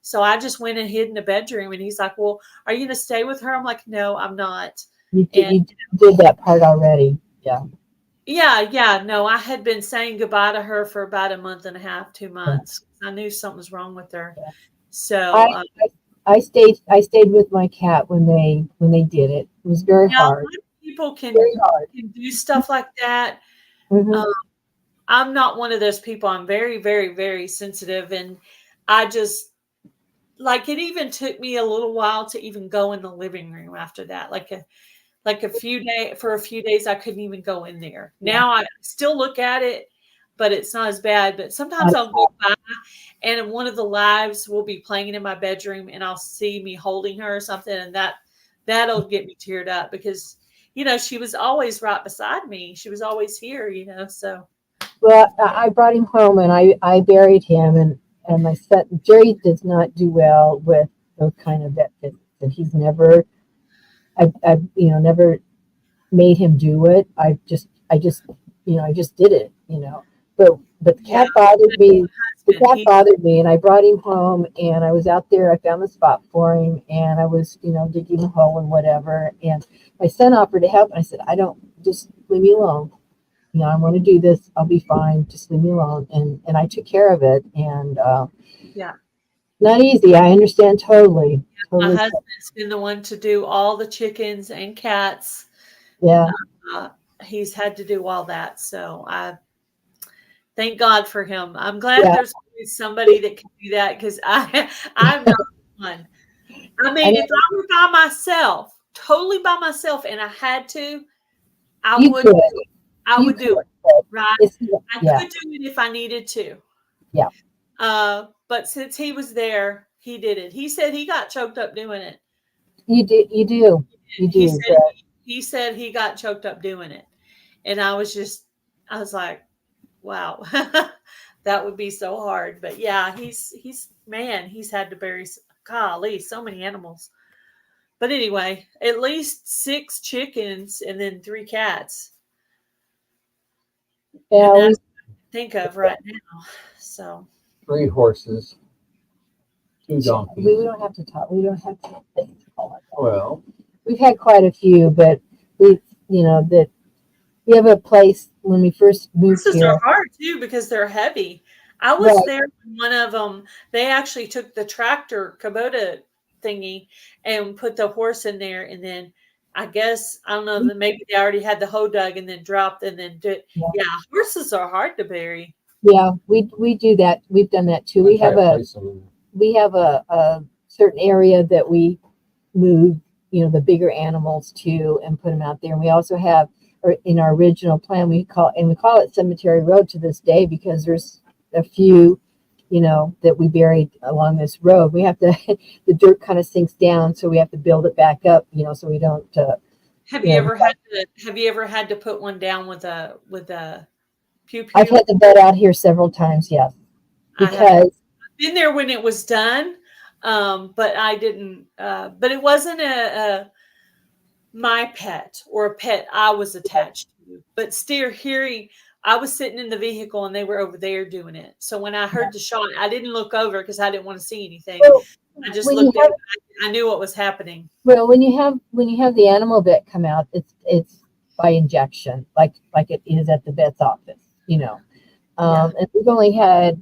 So I just went and hid in the bedroom. And he's like, well, are you going to stay with her? I'm like, no, I'm not. You did that part already. Yeah. Yeah. No, I had been saying goodbye to her for about a month and a half, 2 months. I knew something was wrong with her. Yeah. So I stayed with my cat when they did it. It was very hard. People can do stuff like that. I'm not one of those people. I'm very, very, very sensitive, and I just it even took me a little while to even go in the living room after that. For a few days, I couldn't even go in there. Now I still look at it, but it's not as bad. But sometimes I'll go by, and one of the lives will be playing in my bedroom, and I'll see me holding her or something, and that'll get me teared up because, she was always right beside me. She was always here, so. Well, I brought him home, and I buried him, and my son, Jerry, does not do well with those kind of vet visits, and he's never, I never made him do it. I just did it, but the cat bothered me. The cat bothered me, and I brought him home, and I was out there. I found the spot for him, and I was, digging a hole and whatever. And my son offered to help, and I said, just leave me alone. I want to do this. I'll be fine. Just leave me alone. And I took care of it. And not easy. I understand totally. My husband's been the one to do all the chickens and cats. Yeah. He's had to do all that. So I thank God for him. I'm glad there's somebody that can do that because I'm not one. I mean, if I were by myself, totally by myself, and I had to, I would do it. Right? I could do it if I needed to. Yeah. But since he was there, he did it. He said he got choked up doing it. You do. He said he got choked up doing it. And I was like, wow, that would be so hard. But yeah, he's had to bury, golly, so many animals. But anyway, at least 6 chickens and then 3 cats. Yeah, and that's what I think of right now. So 3 horses, 2 donkeys. We don't have to talk. We don't have to. Well, we've had quite a few, but we have a place when we first moved here. They're hard too because they're heavy. I was there when one of them. They actually took the tractor Kubota thingy and put the horse in there, and then I guess I don't know. Maybe they already had the hoe dug and then dropped and then did. Yeah, horses are hard to bury. Yeah, we do that. We've done that too. We have a certain area that we move the bigger animals too, and put them out there. And we also have, or in our original plan, we call it Cemetery Road to this day, because there's a few, that we buried along this road. We have to, the dirt kind of sinks down, so we have to build it back up, so we don't. Have you ever had to put one down with a pew pew? I've had the vet out here several times, yes, because I've been there when it was done, but I didn't. But it wasn't my pet or a pet I was attached to. But still, I was sitting in the vehicle and they were over there doing it. So when I heard the shot, I didn't look over because I didn't want to see anything. Well, I just looked at it. I knew what was happening. Well, when you have the animal vet come out, it's by injection, like it is at the vet's office, And we've only had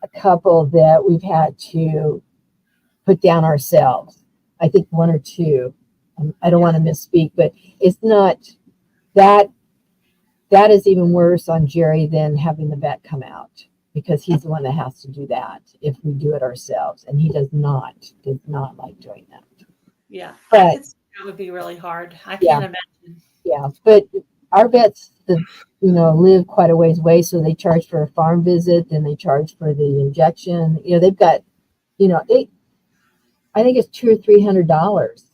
a couple that we've had to put down ourselves. I think one or two. I don't want to misspeak, but it's not that. That is even worse on Jerry than having the vet come out, because he's the one that has to do that if we do it ourselves, and he does not like doing that. Yeah, but that would be really hard. I can't imagine. Yeah, but our vets, live quite a ways away, so they charge for a farm visit, then they charge for the injection. They've got, I think it's $200 or $300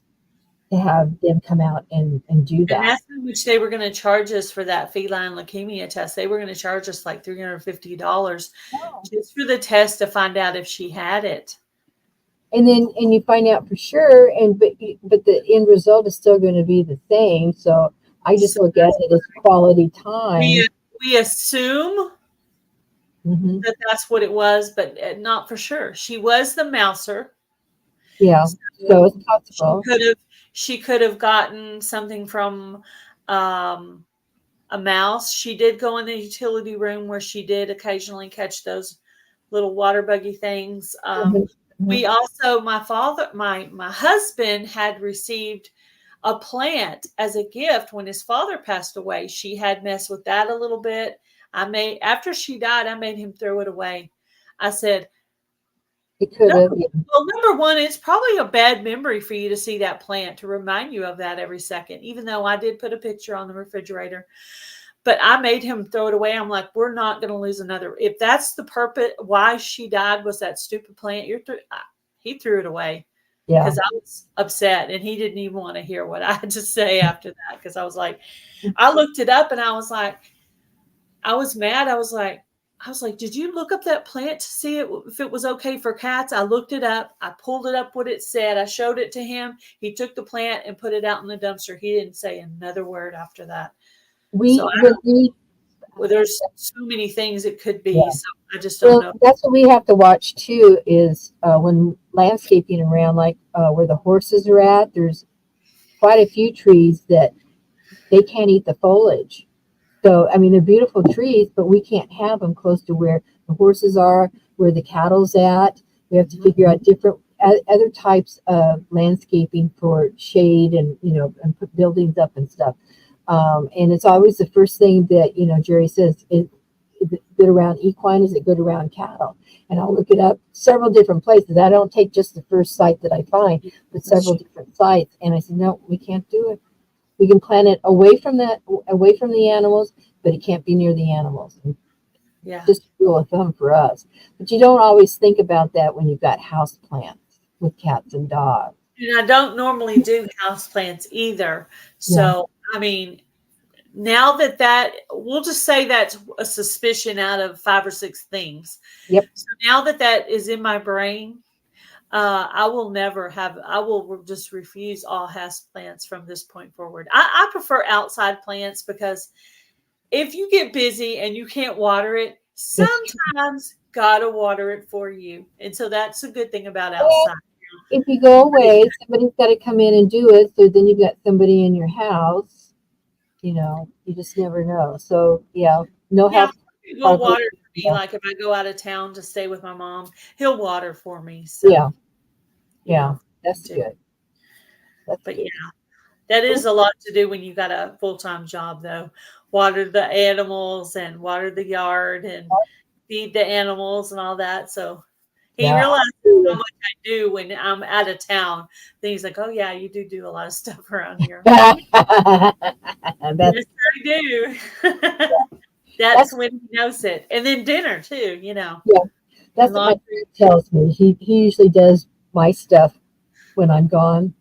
to have them come out and do that. And that's how much they were going to charge us for that feline leukemia test. They were going to charge us like $350 just for the test to find out if she had it. And you find out for sure, but the end result is still going to be the same. So I just look at it as quality time. We assume that that's what it was, but not for sure. She was the mouser. Yeah, so it's possible. She could have gotten something from a mouse. She did go in the utility room where she did occasionally catch those little water buggy things. We also, my husband had received a plant as a gift when his father passed away. She had messed with that a little bit. After she died, I made him throw it away. I said, it could have. Well, number one, it's probably a bad memory for you to see that plant, to remind you of that every second, even though I did put a picture on the refrigerator. But I made him throw it away. I'm like, we're not going to lose another. If that's the purpose, why she died was that stupid plant. He threw it away because I was upset, and he didn't even want to hear what I had to say after that, because I was like, I looked it up and I was like, I was mad. I was like, did you look up that plant to see if it was okay for cats? I looked it up. I pulled it up what it said. I showed it to him. He took the plant and put it out in the dumpster. He didn't say another word after that. There's so many things it could be. Yeah. So I just don't know. That's what we have to watch too, is when landscaping around, like where the horses are at, there's quite a few trees that they can't eat the foliage. So, I mean, they're beautiful trees, but we can't have them close to where the horses are, where the cattle's at. We have to figure out different other types of landscaping for shade and, and put buildings up and stuff. And it's always the first thing that, Jerry says, is it good around equine? Is it good around cattle? And I'll look it up several different places. I don't take just the first site that I find, but several different sites. And I said, no, we can't do it. We can plant it away from the animals, but it can't be near the animals. Yeah. Just a rule of thumb for us. But you don't always think about that when you've got house plants with cats and dogs. And I don't normally do house plants either. So, I mean, now that we'll just say that's a suspicion out of 5 or 6 things. Yep. So now that is in my brain, I will just refuse all house plants from this point forward. I prefer outside plants, because if you get busy and you can't water it, sometimes gotta water it for you. And so that's a good thing about outside. If you go away, somebody's got to come in and do it. So then you've got somebody in your house. You just never know. So no house. He'll water for me. Like if I go out of town to stay with my mom, he'll water for me. So, that's good. That is a lot to do when you got a full-time job, though. Water the animals and water the yard and feed the animals and all that. So he realizes how much I do when I'm out of town. Then he's like, "Oh yeah, you do a lot of stuff around here." That's Yes, I do. That's that's when he knows it. And then dinner too, you know. yeah. And That's what my laundry. friend tells me. He usually does my stuff when I'm gone.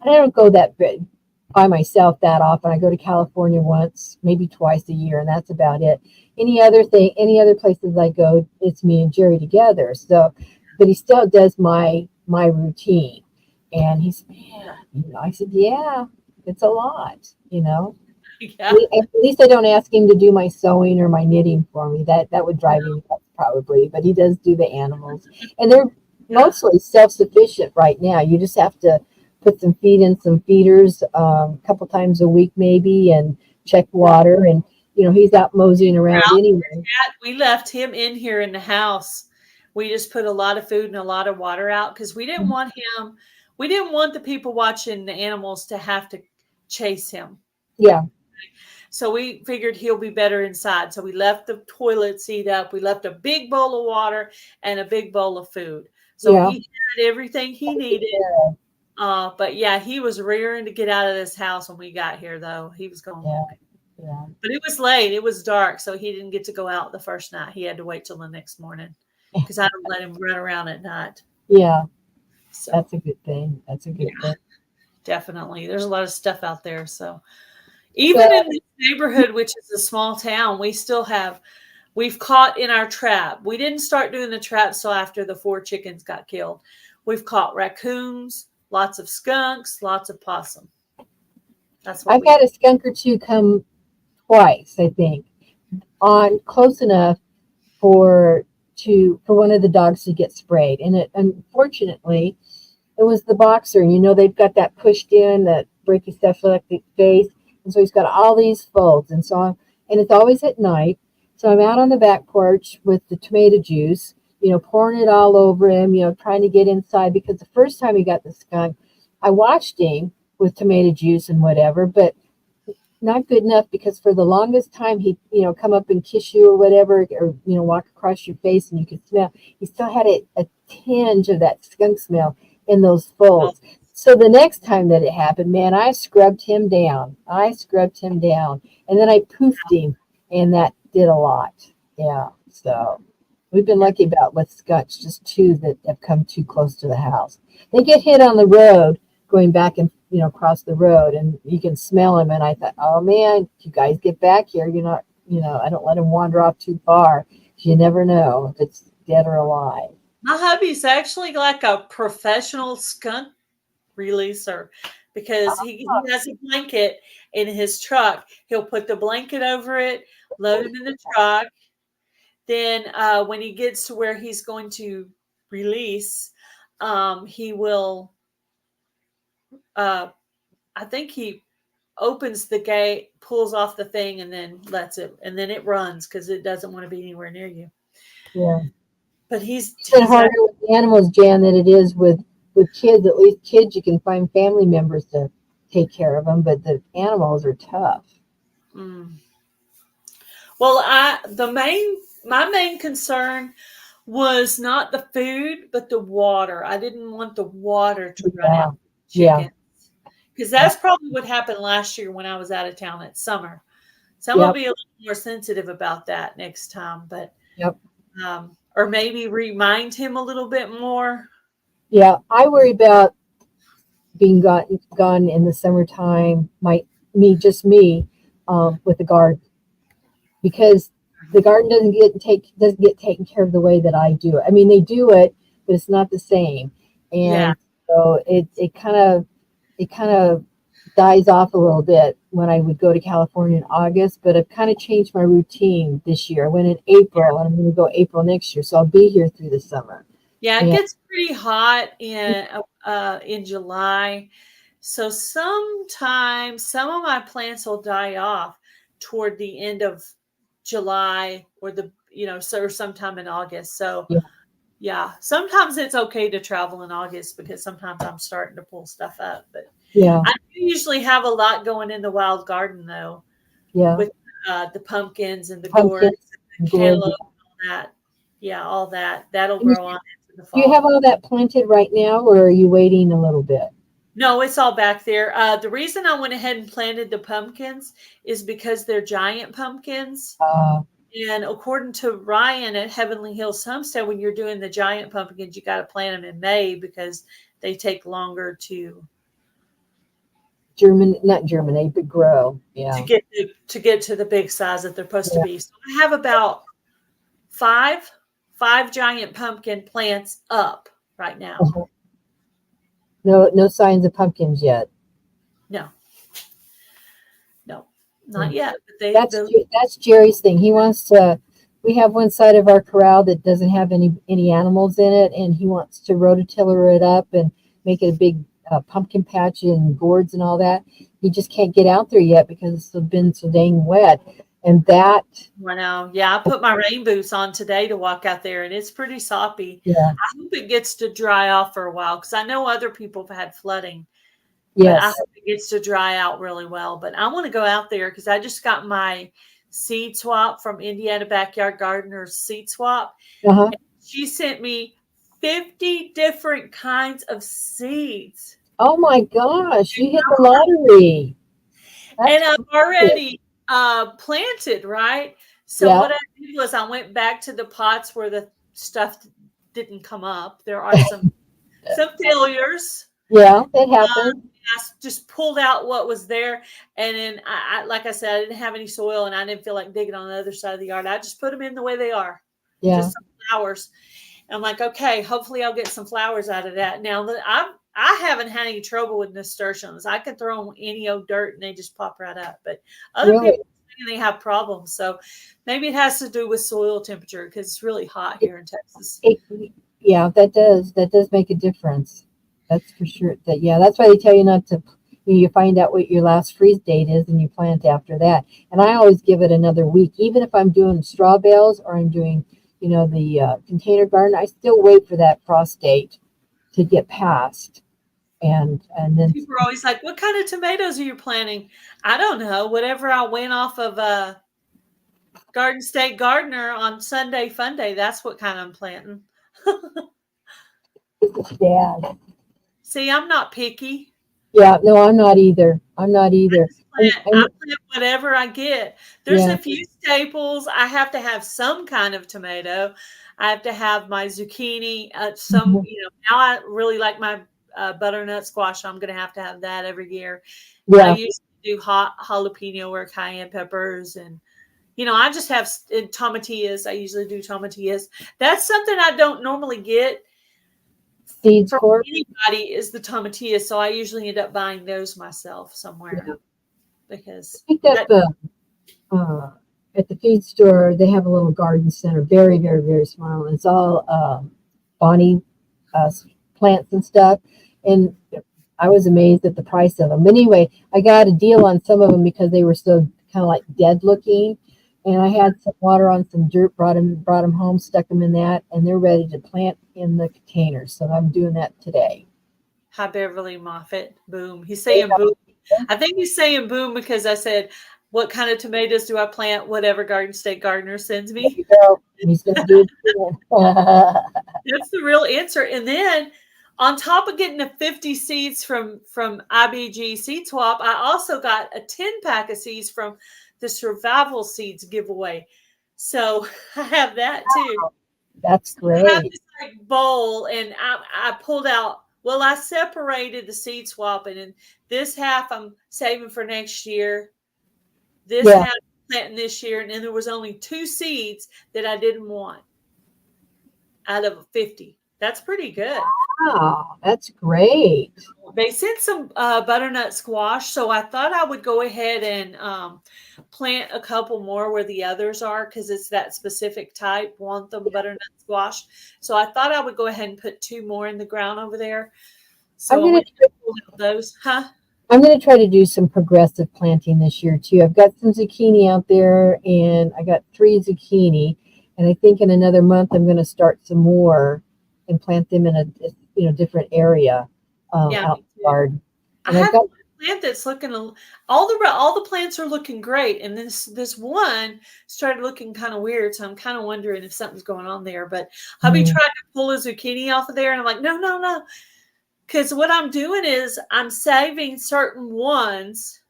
And I don't go that big by myself that often. I go to California once, maybe twice a year, and that's about it. Any other places I go, it's me and Jerry together. So, but he still does my routine. And he said, "Man, I said, yeah, it's a lot, Yeah. At least I don't ask him to do my sewing or my knitting for me. That would drive him nuts probably. But he does do the animals, and they're Yeah. mostly self-sufficient right now. You just have to put some feed in some feeders a couple times a week maybe, and check water. And he's out moseying around anyway. We left him in here in the house. We just put a lot of food and a lot of water out because we didn't want him. We didn't want the people watching the animals to have to chase him. Yeah, So we figured he'll be better inside. So we left the toilet seat up. We left a big bowl of water and a big bowl of food. So yeah, he had everything he needed. But yeah, he was rearing to get out of this house when we got here, though. He was going, yeah, yeah. but it was late. It was dark. So he didn't get to go out the first night. He had to wait till the next morning because I don't let him run around at night. Yeah, So that's a good thing. That's a good thing. definitely. There's a lot of stuff out there. So even in this neighborhood, which is a small town, we've caught in our trap. We didn't start doing the traps till after the 4 chickens got killed. We've caught raccoons, lots of skunks, lots of possum. That's what I've had a skunk or two come twice, I think, on close enough for one of the dogs to get sprayed. And it unfortunately it was the boxer. They've got that pushed in, that brachycephalic face. And so he's got all these folds. And it's always at night. So I'm out on the back porch with the tomato juice, pouring it all over him, trying to get inside, because the first time he got the skunk, I watched him with tomato juice and whatever, but not good enough, because for the longest time he'd come up and kiss you or whatever, or walk across your face and you could smell. He still had a tinge of that skunk smell in those folds. So the next time that it happened, man, I scrubbed him down. And then I poofed him, and that did a lot. Yeah. So we've been lucky about with skunks, just 2 that have come too close to the house. They get hit on the road going back and across the road, and you can smell him. And I thought, oh man, you guys get back here. You're not, I don't let him wander off too far. You never know if it's dead or alive. My hubby's actually like a professional skunk releaser because he has a blanket in his truck. He'll put the blanket over it, load him in the truck. Then when he gets to where he's going to release, he will, I think he opens the gate, pulls off the thing, and then lets it, and then it runs because it doesn't want to be anywhere near you. Yeah. But he's harder with the animals, Jan, than it is with kids. At least kids, you can find family members to take care of them, but the animals are tough. Well, my main concern was not the food, but the water. I didn't want the water to run out. Yeah. Because that's probably what happened last year when I was out of town at summer. So I'm gonna be a little more sensitive about that next time, but or maybe remind him a little bit more. Yeah, I worry about being gone in the summertime. Just me, with the garden, because the garden doesn't get taken care of the way that I do it. I mean, they do it, but it's not the same, and so it kind of dies off a little bit when I would go to California in August. But I've kind of changed my routine this year. I went in April, and I'm going to go April next year, so I'll be here through the summer. Yeah, it gets pretty hot in July. So sometimes some of my plants will die off toward the end of July or or sometime in August. So yeah, sometimes it's okay to travel in August because sometimes I'm starting to pull stuff up. But I do usually have a lot going in the wild garden though. Yeah. With the pumpkins and the gourds and the cantaloupe and all that. Yeah, all that. That'll grow on into the Do you fall. have all that planted right now, or are you waiting a little bit? No, it's all back there. The reason I went ahead and planted the pumpkins is because they're giant pumpkins. Uh, And according to Ryan at Heavenly Hills Homestead, when you're doing the giant pumpkins, you got to plant them in May because they take longer to not germinate, but grow. Yeah. to get to the big size that they're supposed to Yeah. be. So I have about five giant pumpkin plants up right now. Uh-huh. No signs of pumpkins yet. No, not yet. But That's Jerry's thing. He wants to. We have one side of our corral that doesn't have any animals in it, and he wants to rototiller it up and make it a big pumpkin patch and gourds and all that. He just can't get out there yet because it's been so dang wet. And that. I know. Yeah, I put my rain boots on today to walk out there, and it's pretty soppy. Yeah. I hope it gets to dry off for a while because I know other people have had flooding. Yes. But I hope it gets to dry out really well. But I want to go out there because I just got my seed swap from Indiana Backyard Gardener's seed swap. Uh-huh. She sent me 50 different kinds of seeds. Oh my gosh, you hit the lottery. And I've already planted, right? So what I did was I went back to the pots where the stuff didn't come up. There are some failures. Yeah, it happened. I just pulled out what was there. And then, I like I said, I didn't have any soil and I didn't feel like digging on the other side of the yard. I just put them in the way they are. Yeah. Just some flowers. And I'm like, okay, hopefully I'll get some flowers out of that. Now, I haven't had any trouble with nasturtiums. I can throw them any old dirt and they just pop right up. But other people, they have problems. So maybe it has to do with soil temperature because it's really hot here in Texas. Yeah, that does make a difference. That's for sure. That's why they tell you not to. You find out what your last freeze date is, and you plant after that. And I always give it another week, even if I'm doing straw bales or I'm doing, the container garden. I still wait for that frost date to get passed, and then people are always like, "What kind of tomatoes are you planting?" I don't know. Whatever I went off of Garden State Gardener on Sunday Fun Day. That's what kind I'm planting. Dad. See, I'm not picky. Yeah, no, I'm not either. I plant whatever I get. There's a few staples. I have to have some kind of tomato. I have to have my zucchini. Now I really like my butternut squash. I'm going to have that every year. Yeah. I used to do hot jalapeno or cayenne peppers and I just have tomatillas. I usually do tomatillas. That's something I don't normally get. Seeds for anybody is the tomatillas, so I usually end up buying those myself somewhere because I think at the feed store they have a little garden center, very, very, very small. And it's all Bonnie plants and stuff, and I was amazed at the price of them. But anyway, I got a deal on some of them because they were so kind of like dead looking. And I had some water on some dirt, brought them home, stuck them in that, and they're ready to plant in the containers. So I'm doing that today. Hi, Beverly Moffett. Boom. He's saying boom. I think he's saying boom because I said, what kind of tomatoes do I plant? Whatever Garden State Gardener sends me. There you go. He's going to do it. That's the real answer. And then on top of getting the 50 seeds from IBG Seed Swap, I also got a 10-pack of seeds from the Survival Seeds giveaway. So I have that too. That's great. I have this bowl and I pulled out, I separated the seed swap and in this half I'm saving for next year. This half I'm planting this year. And then there was only 2 seeds that I didn't want out of 50. That's pretty good. Wow, that's great. They sent some butternut squash, so I thought I would go ahead and plant a couple more where the others are because it's that specific type, butternut squash. So I thought I would go ahead and put 2 more in the ground over there. So I'm going to pull out those. I'm going to try to do some progressive planting this year too. I've got some zucchini out there, and I got 3 zucchini, and I think in another month I'm going to start some more and plant them in a different area out in the garden. And plant that's looking all the plants are looking great, and this one started looking kind of weird. So I'm kind of wondering if something's going on there. But hubby Mm. tried to pull a zucchini off of there, and I'm like, no, no, no, because what I'm doing is I'm saving certain ones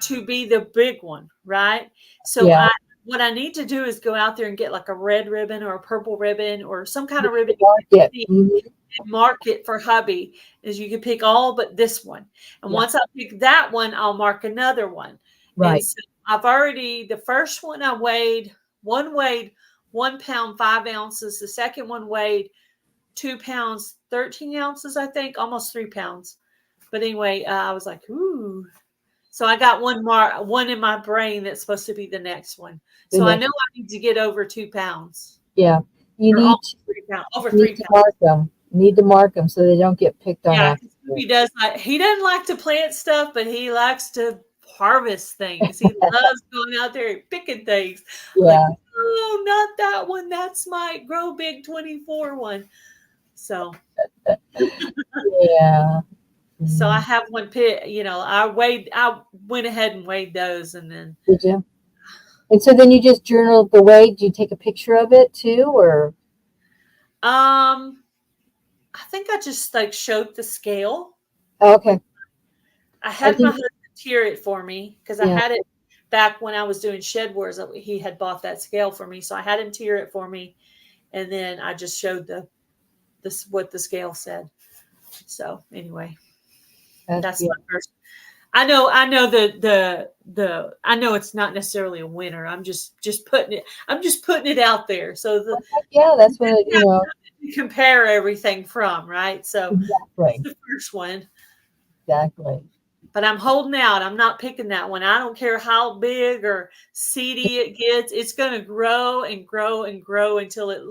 to be the big one, right? So Yeah. what I need to do is go out there and get like a red ribbon or a purple ribbon or some kind of ribbon. Market. Mhm. Mark it for hubby is you can pick all but this one. And Yeah. once I pick that one, I'll mark another one. Right. And so I've already, the first one weighed 1 pound, 5 ounces. The second one weighed 2 pounds, 13 ounces, I think, almost 3 pounds. But anyway, I was like, ooh. So I got one in my brain that's supposed to be the next one. So I know I need to get over 2 pounds. Yeah. You need 3 pounds, over you 3 need to pounds. mark them. You need to mark them so they don't get picked on. Yeah, he doesn't like to plant stuff, but he likes to harvest things. He loves going out there and picking things. Yeah. Like, oh, not that one. That's my Grow Big 24 one. So Yeah. so I have one pit, I went ahead and weighed those, and then Did you? And so then you just journaled the weight. Did you take a picture of it too, or? I think I just like showed the scale. Oh, okay. I had my husband tier it for me because I had it back when I was doing Shed Wars. He had bought that scale for me, so I had him tier it for me, and then I just showed what the scale said. So anyway, that's my first. I know I know it's not necessarily a winner. I'm just putting it out there. So that's what you compare everything from, right? So exactly. that's the first one. Exactly. But I'm holding out. I'm not picking that one. I don't care how big or seedy it gets. It's going to grow and grow and grow until it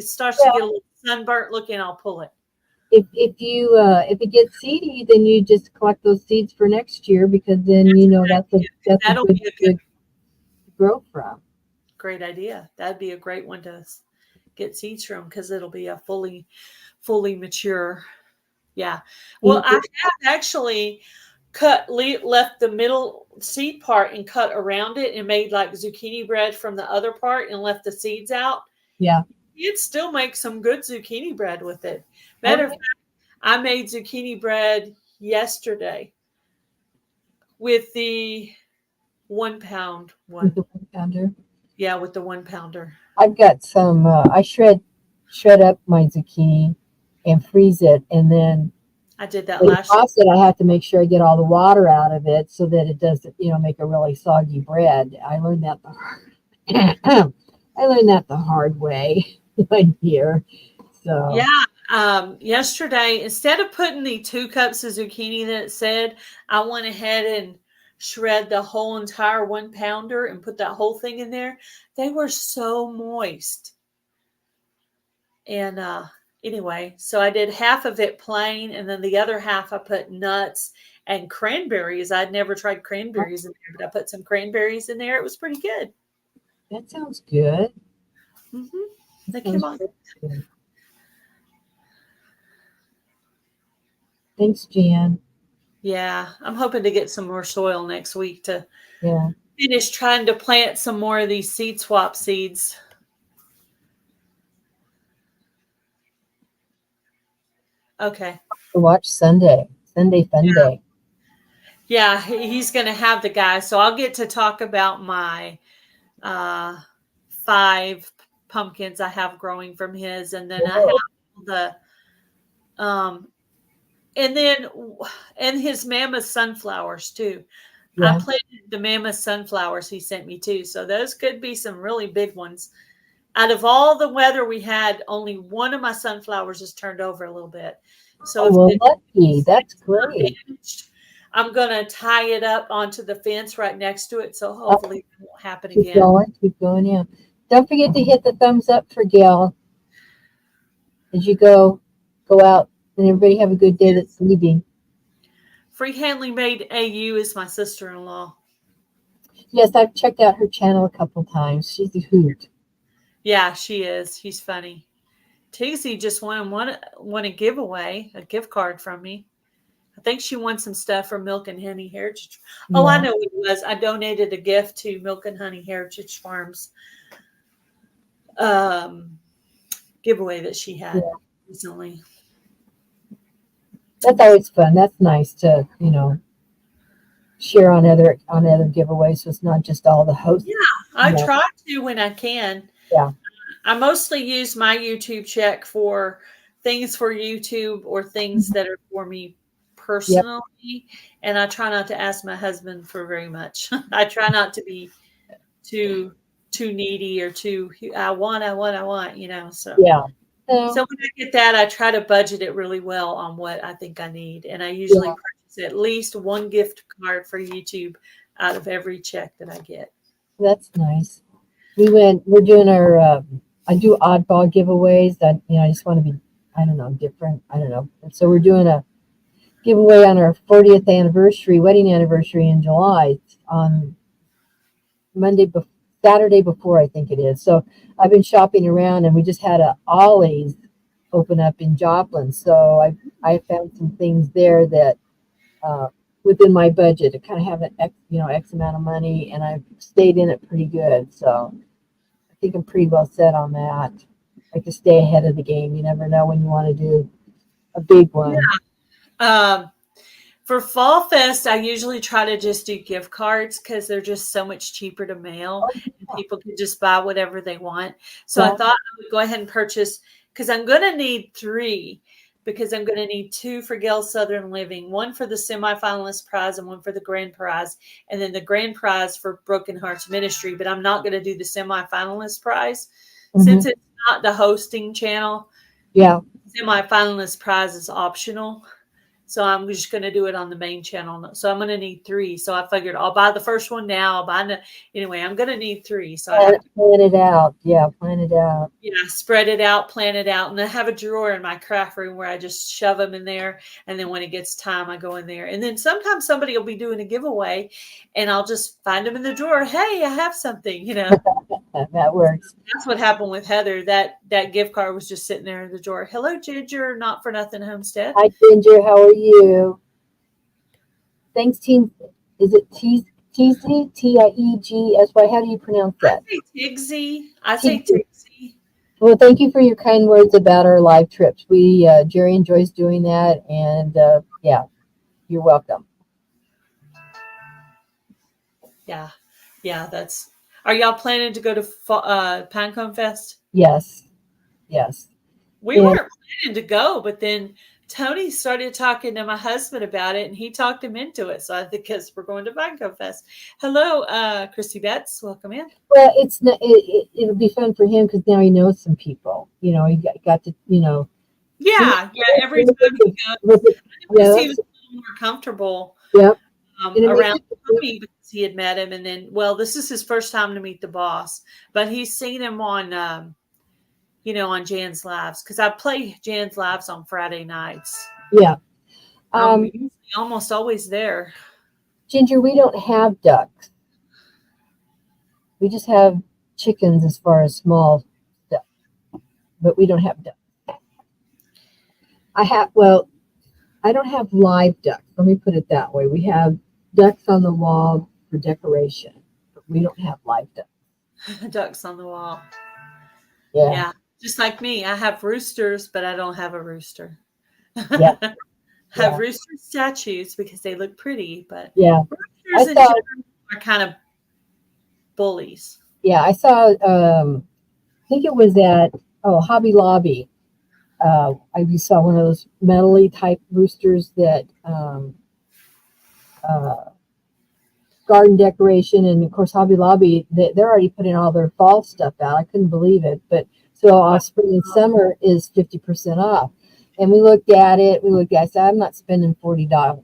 starts to get a little sunburnt looking. I'll pull it. If it gets seedy, then you just collect those seeds for next year, because then that's a good grow from. Great idea. That'd be a great one to get seeds from, because it'll be a fully mature. Yeah. Well, I have actually left the middle seed part and cut around it and made like zucchini bread from the other part and left the seeds out. Yeah. You'd still make some good zucchini bread with it. Matter of fact, I made zucchini bread yesterday with the 1 pound one. With the 1 pounder? Yeah, with the 1 pounder. I've got some, I shred up my zucchini and freeze it, and then I did that last year. I have to make sure I get all the water out of it so that it doesn't, make a really soggy bread. I learned that the hard way one year. So yeah, yesterday, instead of putting the 2 cups of zucchini that it said, I went ahead and shred the whole entire 1 pounder and put that whole thing in there. They were so moist. And anyway, so I did half of it plain, and then the other half I put nuts and cranberries. I'd never tried cranberries in there, but I put some cranberries in there. It was pretty good. That sounds good. Mm-hmm. That came out good. Thanks, Jan. Yeah, I'm hoping to get some more soil next week to Yeah. finish trying to plant some more of these seed swap seeds. Okay. To watch Sunday fun day. Yeah, he's going to have the guy. So I'll get to talk about my 5 pumpkins I have growing from his, and then I have and his mammoth sunflowers too. Yeah. I planted the mammoth sunflowers he sent me too. So those could be some really big ones. Out of all the weather we had, only one of my sunflowers has turned over a little bit. So lucky. That's great. I'm going to tie it up onto the fence right next to it. So hopefully it won't happen again. Keep going. Yeah. Don't forget to hit the thumbs up for Gail as you go out, and everybody have a good day that's leaving. Free Handling Made AU is my sister-in-law. Yes, I've checked out her channel a couple times. She's a hoot. Yeah, she is. She's funny. Tigsy just won a giveaway, a gift card from me. I think she won some stuff from Milk and Honey Heritage. Oh, I know what it was. I donated a gift to Milk and Honey Heritage Farms giveaway that she had recently. That's always fun. That's nice to, share on other giveaways. So it's not just all the hosts. Yeah, I try to when I can. Yeah. I mostly use my YouTube check for things for YouTube or things that are for me personally. And I try not to ask my husband for very much. I try not to be too needy or too I want, so yeah. So when I get that, I try to budget it really well on what I think I need. And I usually purchase at least one gift card for YouTube out of every check that I get. That's nice. We're doing our I do oddball giveaways that I just want to be different. I don't know. And so we're doing a giveaway on our 40th wedding anniversary in July on Saturday before, I think it is. So I've been shopping around, and we just had a Ollie's open up in Joplin. So I found some things there that within my budget to kind of have an X amount of money, and I've stayed in it pretty good. So I think I'm pretty well set on that. Like to stay ahead of the game. You never know when you want to do a big one. Yeah. For Fall Fest, I usually try to just do gift cards because they're just so much cheaper to mail. And people can just buy whatever they want. So I thought I would go ahead and purchase, because I'm going to need 3, because I'm going to need 2 for Gail Southern Living, 1 for the semifinalist prize and 1 for the grand prize, and then the grand prize for Broken Hearts Ministry. But I'm not going to do the semifinalist prize since it's not the hosting channel. Yeah. Semifinalist prize is optional. So I'm just going to do it on the main channel. So I'm going to need 3. So I figured I'll buy the first one now. Anyway, I'm going to need 3. So I have to plan it out. Yeah, plan it out. Yeah, spread it out, plan it out. And I have a drawer in my craft room where I just shove them in there. And then when it gets time, I go in there. And then sometimes somebody will be doing a giveaway and I'll just find them in the drawer. Hey, I have something, That works. That's what happened with Heather. That gift card was just sitting there in the drawer. Hello, Ginger, Not for Nothing Homestead. Hi, Ginger. How are you? Thanks, team. Is it Tiegzy? Tieggsy? How do you pronounce that? I say Tigsy. Well, thank you for your kind words about our live trips. Jerry enjoys doing that, and you're welcome. Yeah. Are y'all planning to go to Pinecone Fest? Yes. We weren't planning to go, but then Tony started talking to my husband about it, and he talked him into it. So I think because we're going to Pinecone Fest. Hello, Christy Betts. Welcome in. Well, it'll be fun for him because now he knows some people. He got to. Yeah. Every time he goes, he was a little more comfortable. Yep. Around Tony because he had met him, and then this is his first time to meet the boss, but he's seen him on on Jan's Lives, because I play Jan's Lives on Friday nights. Yeah. Almost always there. Ginger, we don't have ducks. We just have chickens as far as small stuff, but we don't have ducks. I don't have live ducks. Let me put it that way. We have ducks on the wall for decoration, but we don't have live ducks. Ducks on the wall. Yeah. Just like me, I have roosters, but I don't have a rooster. Yeah. Have rooster statues because they look pretty, but I roosters in general are kind of bullies. Yeah, I saw. I think it was at Hobby Lobby. I saw one of those metal-y type roosters that garden decoration, and of course Hobby Lobby, they're already putting all their fall stuff out. I couldn't believe it, but so spring and summer is 50% off. And we looked at it. I said, I'm not spending $40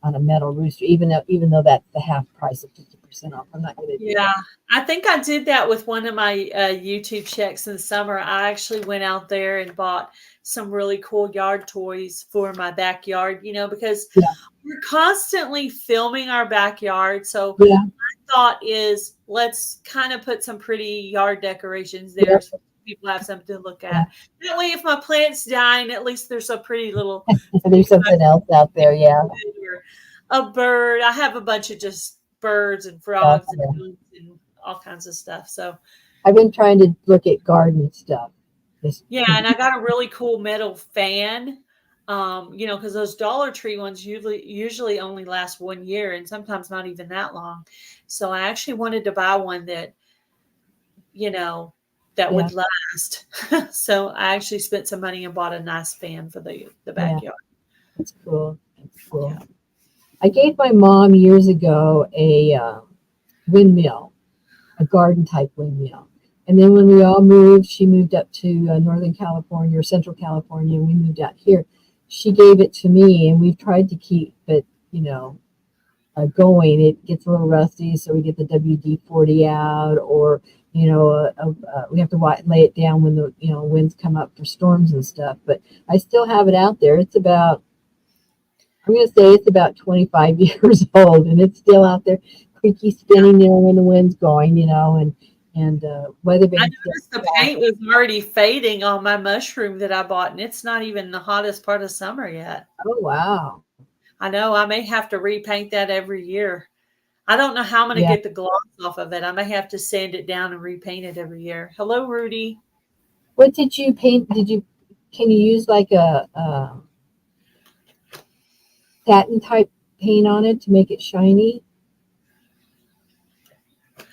on a metal rooster, even though that's the half price of 50% off. I'm not going to do that. I think I did that with one of my YouTube checks in the summer. I actually went out there and bought some really cool yard toys for my backyard, because we're constantly filming our backyard. So my thought is, let's kind of put some pretty yard decorations there. So people have something to look at. That way, if my plant's dying, at least there's a pretty little There's something else out there. Yeah. or a bird. I have a bunch of just birds and frogs Yeah. and all kinds of stuff. So I've been trying to look at garden stuff. yeah, and I got a really cool metal fan. Because those Dollar Tree ones usually only last 1 year and sometimes not even that long. So I actually wanted to buy one that, that would last. So I actually spent some money and bought a nice fan for the backyard. That's cool. That's cool. Yeah. I gave my mom years ago a windmill, a garden type windmill. And then when we all moved, she moved up to Northern California or Central California, and we moved out here. She gave it to me, and we've tried to keep it, going. It gets a little rusty, so we get the WD-40 out, or we have to lay it down when the winds come up for storms and stuff. But I still have it out there. I'm going to say it's about 25 years old, and it's still out there, creaky, spinning there when the wind's going, and weather bands. I noticed the paint was already fading on my mushroom that I bought, and it's not even the hottest part of summer yet. Oh, wow. I know. I may have to repaint that every year. I don't know how I'm going to get the gloss off of it. I may have to sand it down and repaint it every year. Hello, Rudy. What did you paint? Can you use like a satin type paint on it to make it shiny?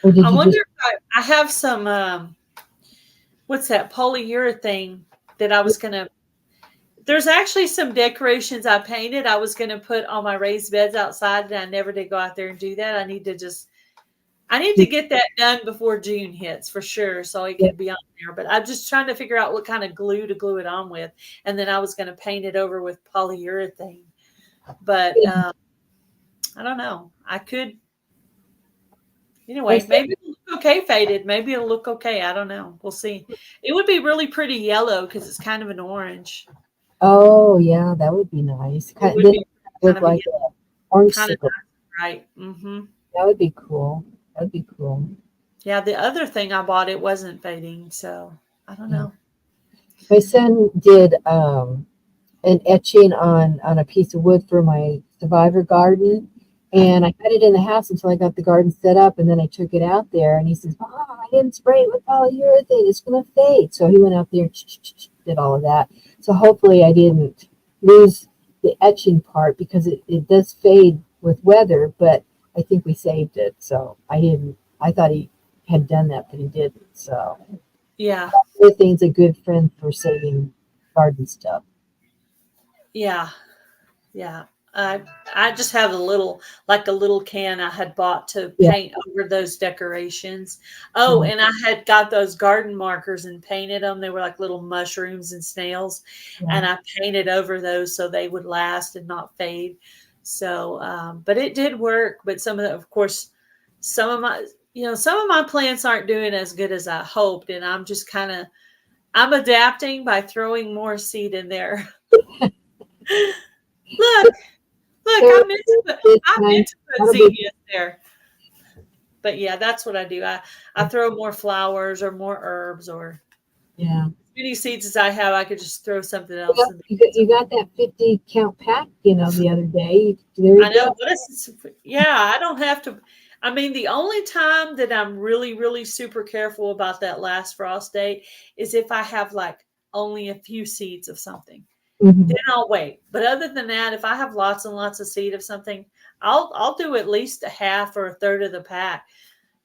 Or did I you wonder if I have some, what's that, polyurethane that I was going to, there's actually some decorations I painted I was going to put on my raised beds outside, and I never did go out there and do that. I need to get that done before June hits for sure, so it can be on there. But I'm just trying to figure out what kind of glue to glue it on with, and then I was going to paint it over with polyurethane. But I don't know. I could. Anyway, maybe it'll look okay faded. Maybe it'll look okay. I don't know. We'll see. It would be really pretty yellow because it's kind of an orange. Oh, yeah, that would be nice. Kind of look like an orange sickle. Right. Mm-hmm. That would be cool. That would be cool. Yeah, the other thing I bought, it wasn't fading, so I don't know. My son did an etching on a piece of wood for my survivor garden, and I had it in the house until I got the garden set up, and then I took it out there, and he says, "Mom, I didn't spray it with polyurethane. It's going to fade." So he went out there and did all of that. So hopefully I didn't lose the etching part, because it does fade with weather, but I think we saved it. So I thought he had done that, but he didn't. So yeah, everything's a good friend for saving garden stuff. Yeah. I just have a little can I had bought to paint over those decorations. Oh, and I had got those garden markers and painted them. They were like little mushrooms and snails, and I painted over those so they would last and not fade. So, but it did work. But some of my plants aren't doing as good as I hoped, and I'm adapting by throwing more seed in there. Look, I meant to put zinnias there. But yeah, that's what I do. I throw more flowers or more herbs, or as many seeds as I have, I could just throw something else. You got that 50 count pack, the other day. I know. I don't have to. I mean, the only time that I'm really, really super careful about that last frost date is if I have like only a few seeds of something. Mm-hmm. Then I'll wait. But other than that, if I have lots and lots of seed of something, I'll do at least a half or a third of the pack,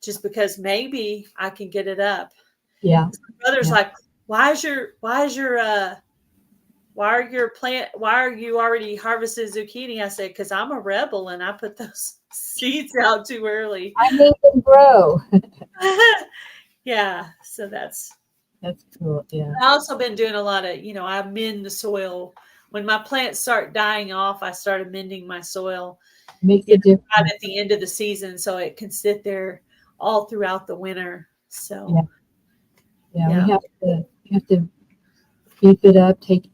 just because maybe I can get it up. Yeah. My brother's like, why are you already harvested zucchini? I said, because I'm a rebel and I put those seeds out too early. I made them grow. Yeah. So that's cool. Yeah. I've also been doing a lot of, I mend the soil. When my plants start dying off, I started mending my soil. Makes a difference. Right at the end of the season, so it can sit there all throughout the winter. So we have to keep it up. Take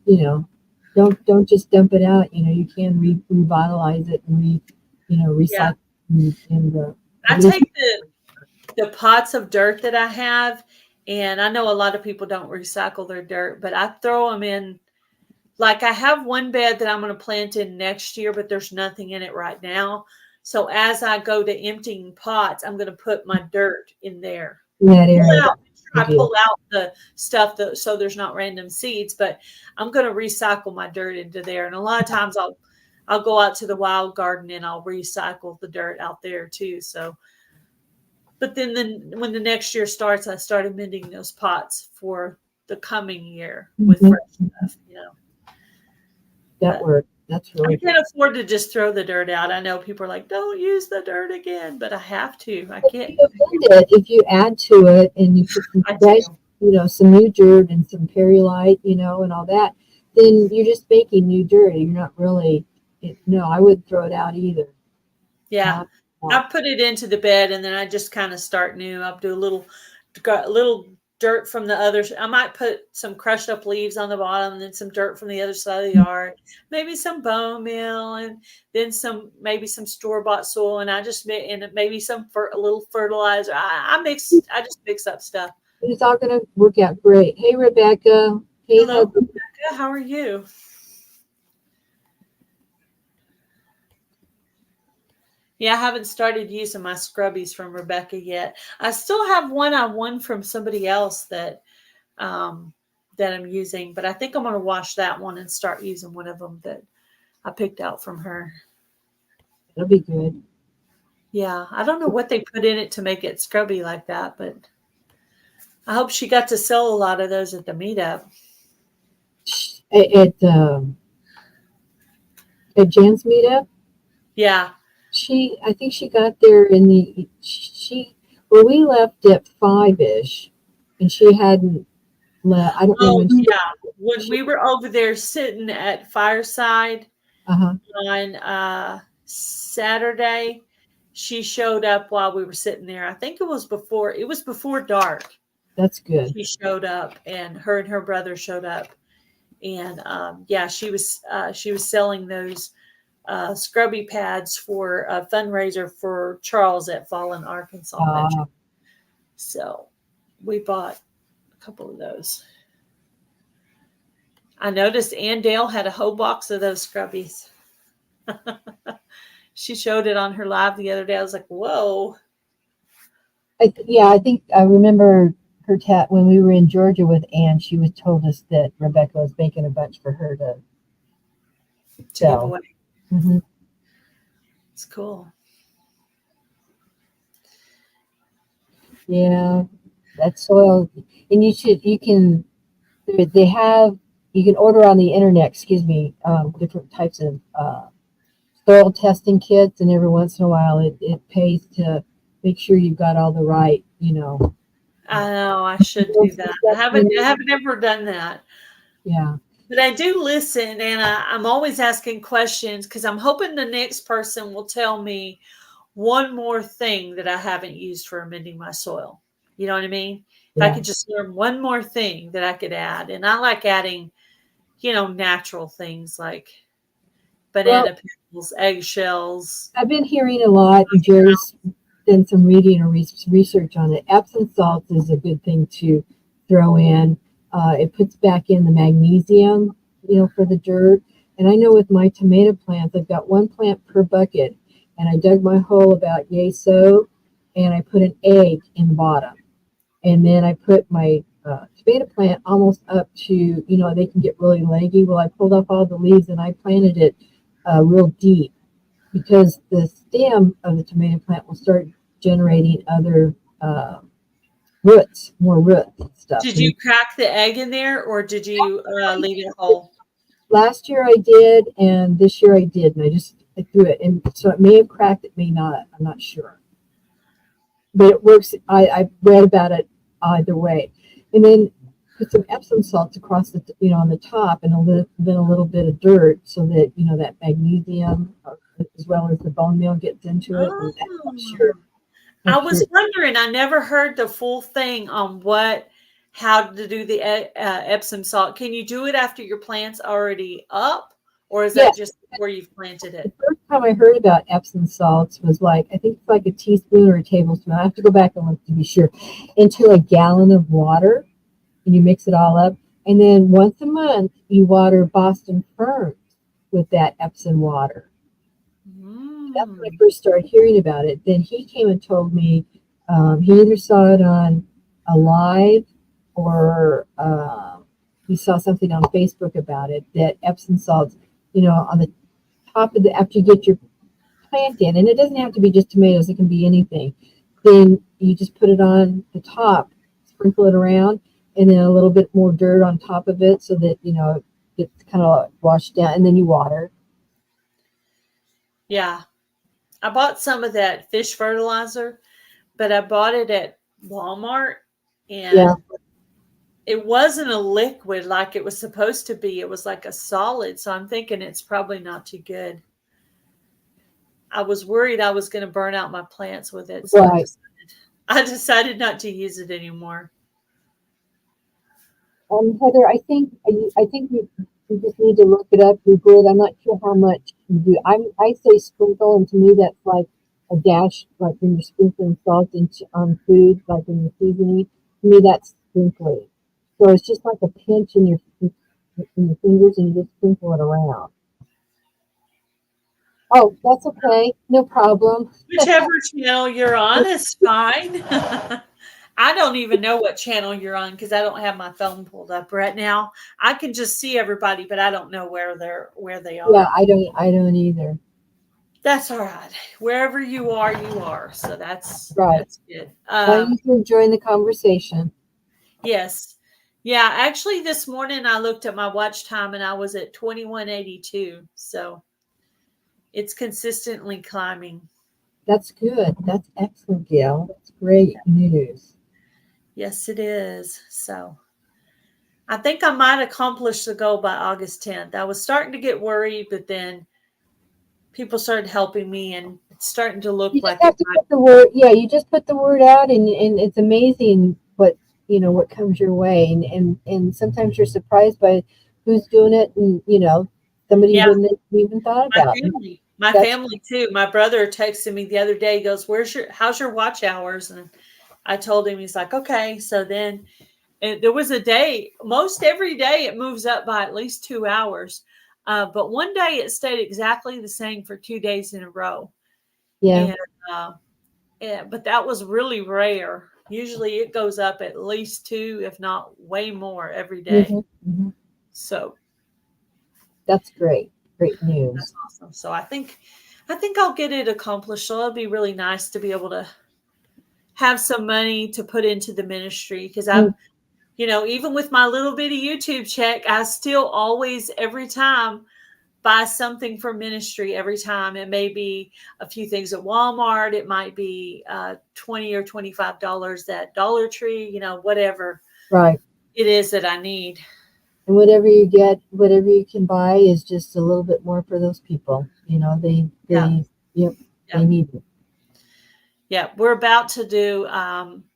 don't just dump it out. You can revitalize it and recycle. I take the pots of dirt that I have, And I know a lot of people don't recycle their dirt, but I throw them in. Like I have one bed that I'm going to plant in next year, but there's nothing in it right now. So as I go to emptying pots, I'm going to put my dirt in there. In that area. I pull out the stuff so there's not random seeds, but I'm going to recycle my dirt into there. And a lot of times I'll go out to the wild garden and I'll recycle the dirt out there too. So, but then when the next year starts, I start amending those pots for the coming year with fresh stuff, you know. That worked. That's really I can't afford to just throw the dirt out. I know people are like, don't use the dirt again, but I have to. I can't. You amend it if you add to it and you put some fresh, some new dirt and some perlite, and all that, then you're just making new dirt. You're not really, no, I wouldn't throw it out either. Yeah. I put it into the bed and then I just kind of start new. I'll do a little dirt from the others. I might put some crushed up leaves on the bottom and then some dirt from the other side of the yard, maybe some bone meal and then maybe some store-bought soil. And I just maybe a little fertilizer. I just mix up stuff. It's all going to work out great. Hey, Rebecca. Hey, hello, Rebecca. How are you? Yeah, I haven't started using my scrubbies from Rebecca yet. I still have one I won from somebody else that I'm using, but I think I'm going to wash that one and start using one of them that I picked out from her. That'll be good. Yeah, I don't know what they put in it to make it scrubby like that, but I hope she got to sell a lot of those at the meetup. At Jan's meetup? Yeah. I think she got there we left at 5-ish and she hadn't left. I don't know when when we were over there sitting at Fireside on Saturday, she showed up while we were sitting there. I think it was before dark. That's good. She showed up and her brother showed up. And she was selling those scrubby pads for a fundraiser for Charles at Fallen, Arkansas. So we bought a couple of those. I noticed Ann Dale had a whole box of those scrubbies. She showed it on her live the other day. I was like, whoa. I think I remember her when we were in Georgia with Ann, she told us that Rebecca was making a bunch for her to sell. Give away. Mm-hmm. It's cool. Yeah, that's soil, and you can order on the internet. Different types of soil testing kits, and every once in a while, it pays to make sure you've got all the right, I know I should do that. I haven't ever done that. Yeah. But I do listen, and I'm always asking questions because I'm hoping the next person will tell me one more thing that I haven't used for amending my soil. You know what I mean? Yeah. If I could just learn one more thing that I could add. And I like adding, natural things like banana peels, eggshells. I've been hearing a lot, and Jerry's done some reading or research on it. Epsom salts is a good thing to throw in. It puts back in the magnesium, for the dirt. And I know with my tomato plants, I've got one plant per bucket. And I dug my hole about yay so, and I put an egg in the bottom. And then I put my tomato plant almost up to, they can get really leggy. Well, I pulled off all the leaves and I planted it real deep because the stem of the tomato plant will start generating other more roots and stuff. Did you crack the egg in there or did you leave it whole? Last year I did, and this year I did, and I threw it. And so it may have cracked, it may not. I'm not sure. But it works. I read about it either way. And then put some Epsom salts across the, on the top, and then a little bit of dirt so that, that magnesium as well as the bone meal gets into it. Oh. I'm sure. I was wondering, I never heard the full thing on how to do the Epsom salt. Can you do it after your plant's already up, or is Yeah. that just where you've planted The it? first time I heard about Epsom salts was like, I think it's like a teaspoon or a tablespoon. I have to go back and look to be sure. Into a gallon of water, and you mix it all up. And then once a month, you water Boston ferns with that Epsom water. That's when I first started hearing about it. Then he came and told me he either saw it on a live or he saw something on Facebook about it, that Epsom salts, on the top of after you get your plant in, and it doesn't have to be just tomatoes, it can be anything. Then you just put it on the top, sprinkle it around, and then a little bit more dirt on top of it so that, it gets kind of washed down, and then you water. Yeah. I bought some of that fish fertilizer, but I bought it at Walmart, and Yeah. it wasn't a liquid like it was supposed to be. It was like a solid. So I'm thinking it's probably not too good. I was worried I was going to burn out my plants with it. So Right. I decided not to use it anymore. Heather, I think you just need to look it up. Google it. I'm not sure how much you do. I say sprinkle, and to me that's like a dash, like when you're sprinkling salt into on food, like when you're seasoning. To me, that's sprinkling. So it's just like a pinch in your fingers, and you just sprinkle it around. Oh, that's okay. No problem. Whichever channel you're on is fine. I don't even know what channel you're on because I don't have my phone pulled up right now. I can just see everybody, but I don't know where they are. Yeah, I don't either. That's all right. Wherever you are, you are. So that's Right. That's good. Well, you're enjoying the conversation. Yes. Yeah, actually this morning I looked at my watch time and I was at 2182. So it's consistently climbing. That's good. That's excellent, Gail. That's great news. Yes, it is. So I think I might accomplish the goal by August 10th. I was starting to get worried, but then people started helping me and it's starting to look You like just have to put the word, yeah, you just put the word out, and it's amazing what comes your way. And sometimes you're surprised by who's doing it, and somebody you wouldn't have even thought about. My family too. My brother texted me the other day, goes, how's your watch hours? And I told him, he's like, okay. So then there was a day, most every day it moves up by at least 2 hours. But one day it stayed exactly the same for 2 days in a row. Yeah. And, but that was really rare. Usually it goes up at least 2, if not way more every day. Mm-hmm. So that's great. Great news. That's awesome. So I think I'll get it accomplished. So it'll be really nice to be able to have some money to put into the ministry because I'm, even with my little bitty YouTube check, I still always, every time, buy something for ministry every time. It may be a few things at Walmart. It might be $20 or $25 at Dollar Tree, whatever right. it is that I need. And whatever you get, whatever you can buy is just a little bit more for those people. They need it. Yeah, we're about to do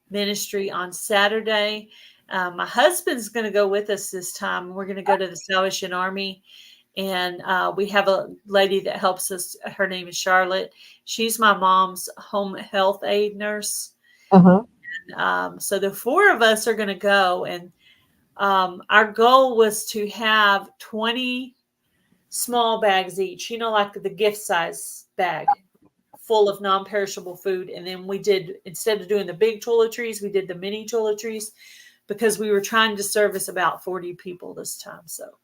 ministry on Saturday. My husband's going to go with us this time. We're going to go to the Salvation Army. And we have a lady that helps us. Her name is Charlotte. She's my mom's home health aide nurse. Uh-huh. And, so the 4 of us are going to go. And our goal was to have 20 small bags each, like the gift size bag full of non-perishable food. And then we did, instead of doing the big toiletries, we did the mini toiletries because we were trying to service about 40 people this time. So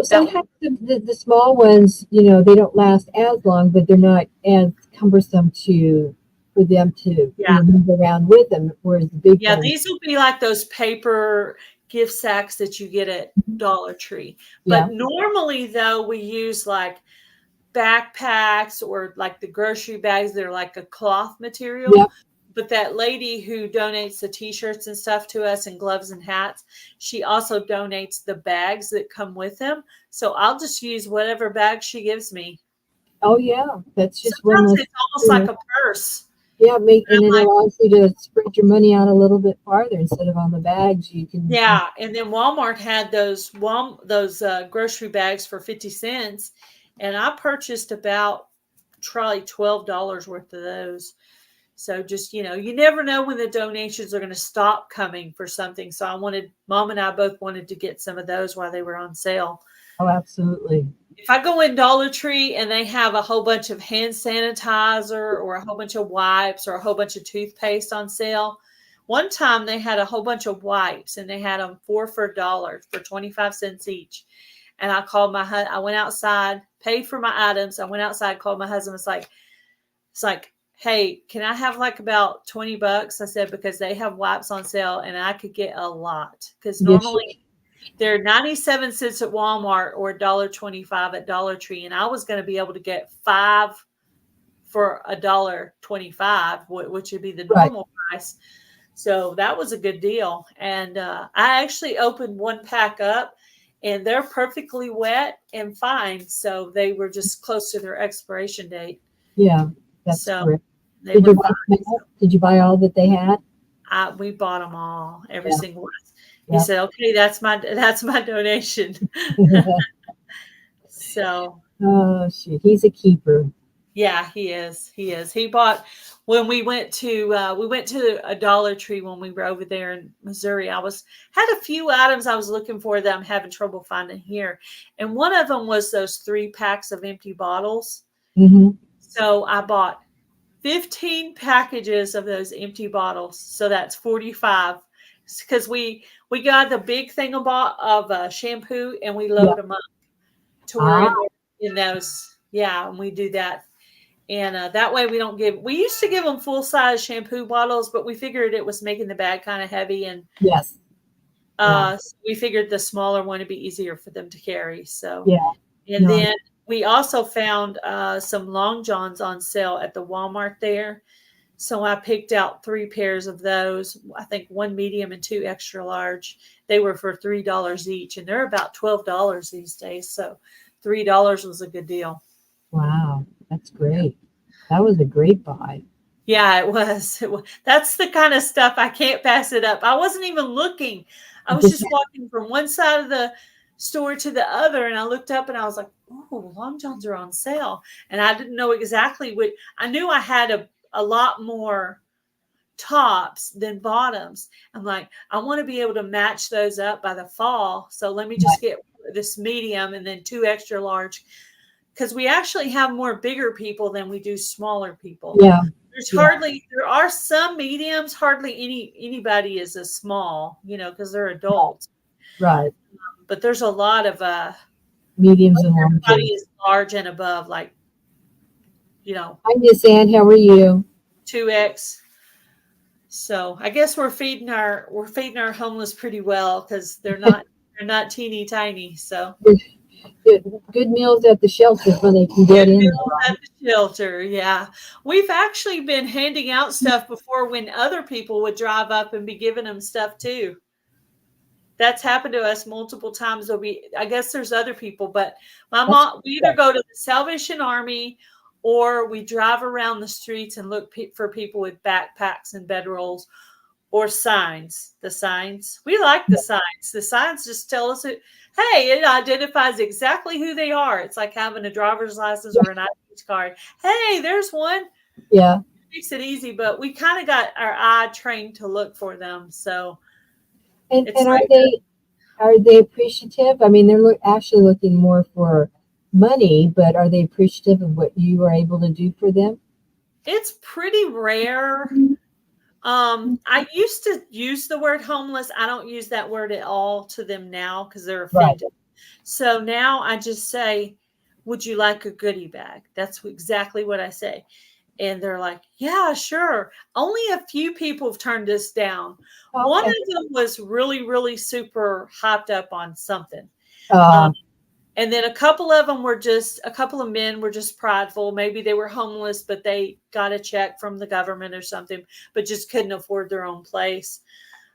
sometimes the small ones, they don't last as long, but they're not as cumbersome for them to move around with them. Whereas the big ones, these will be like those paper gift sacks that you get at Dollar Tree. But normally, though, we use like backpacks or like the grocery bags that are like a cloth material. Yep. But that lady who donates the t-shirts and stuff to us and gloves and hats, she also donates the bags that come with them. So I'll just use whatever bag she gives me. Oh yeah, that's just sometimes it's almost like a purse. Yeah, and it allows you to spread your money out a little bit farther instead of on the bags. You can. Yeah, and then Walmart had those grocery bags for 50 cents, and I purchased about probably $12 worth of those. So just, you never know when the donations are going to stop coming for something. So Mom and I both wanted to get some of those while they were on sale. Oh, absolutely. If I go in Dollar Tree and they have a whole bunch of hand sanitizer or a whole bunch of wipes or a whole bunch of toothpaste on sale, one time they had a whole bunch of wipes and they had them 4 for $1 for 25 cents each. And I called I went outside, paid for my items. I went outside, called my husband. It's like, hey, can I have like about $20? I said, because they have wipes on sale and I could get a lot. Because normally they're 97 cents at Walmart or $1.25 at Dollar Tree. And I was going to be able to get 5 for $1.25, which would be the normal price. So that was a good deal. And I actually opened one pack up and they're perfectly wet and fine. So they were just close to their expiration date. Yeah, that's correct. Did you buy all that they had? We bought them all, every single one. He said, okay, that's my donation. So. Oh, shit. He's a keeper. Yeah, he is. He bought, when we went to a Dollar Tree when we were over there in Missouri. Had a few items I was looking for that I'm having trouble finding here. And one of them was those 3 packs of empty bottles. Mm-hmm. So I bought 15 packages of those empty bottles. So that's 45. Because we got the big thing of shampoo and we load them up to where in those. Yeah, and we do that. And that way we used to give them full-size shampoo bottles, but we figured it was making the bag kind of heavy. And so we figured the smaller one would be easier for them to carry. So, then we also found some long johns on sale at the Walmart there. So I picked out 3 pairs of those. I think 1 medium and 2 extra large. They were for $3 each, and they're about $12 these days. So $3 was a good deal. Wow, that's great. That was a great buy. Yeah, it was. That's the kind of stuff I can't pass it up. I wasn't even looking. I was just walking from one side of the store to the other, and I looked up and I was like, oh, Long Johns are on sale. And I didn't know exactly what. I knew I had a lot more tops than bottoms. I'm like, I want to be able to match those up by the fall. So let me just get this medium and then 2 extra large. Because we actually have more bigger people than we do smaller people. Yeah. There are some mediums, hardly anybody is a small, because they're adults. Right. But there's a lot of mediums and long. Everybody is large and above, like, Hi, Miss Ann, how are you? 2X. So I guess we're feeding our homeless pretty well because they're not teeny tiny. So. Good meals at the shelter when they can get in. At the shelter, yeah. We've actually been handing out stuff before when other people would drive up and be giving them stuff too. That's happened to us multiple times. I guess there's other people, but my mom, we either go to the Salvation Army or we drive around the streets and look for people with backpacks and bedrolls or signs. The signs. We like the signs. The signs just tell us it identifies exactly who they are. It's like having a driver's license or an ID card. Hey, there's one. Yeah. It makes it easy, but we kind of got our eye trained to look for them. So, and are they appreciative? I mean, they're actually looking more for money, but are they appreciative of what you are able to do for them? It's pretty rare. I used to use the word homeless. I don't use that word at all to them now because they're offended. Right. So now I just say, would you like a goodie bag? That's exactly what I say. And they're like, yeah, sure. Only a few people have turned us down. Okay. One of them was really, really super hyped up on something. And then a couple of men were just prideful. Maybe they were homeless, but they got a check from the government or something, but just couldn't afford their own place.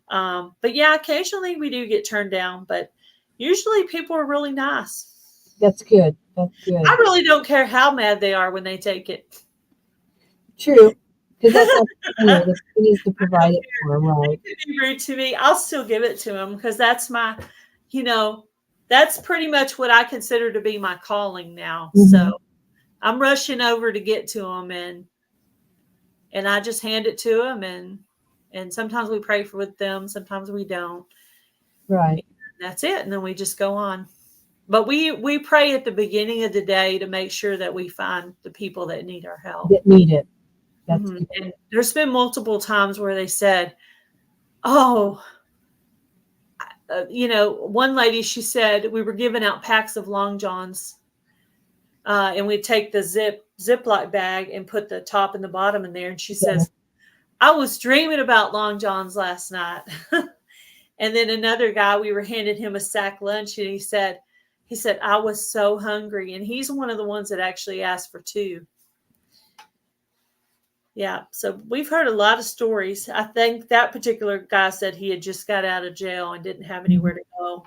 But yeah, occasionally we do get turned down, but usually people are really nice. That's good. That's good. I really don't care how mad they are when they take it. True. Because that's not the point is to provide it for them, right? It could be rude to me. I'll still give it to them because that's my, that's pretty much what I consider to be my calling now. Mhm. So I'm rushing over to get to them, and I just hand it to them, and sometimes we pray with them, sometimes we don't. Right. And that's it, and then we just go on. But we pray at the beginning of the day to make sure that we find the people that need our help. That need it. That's Mhm. And there's been multiple times where they said, "Oh." One lady, she said we were giving out packs of Long Johns, and we'd take the Ziploc bag and put the top and the bottom in there. And she says, "I was dreaming about Long Johns last night." And then another guy, we were handing him a sack lunch, and he said, "I was so hungry." And he's one of the ones that actually asked for 2. Yeah, so we've heard a lot of stories. I think that particular guy said he had just got out of jail and didn't have anywhere to go.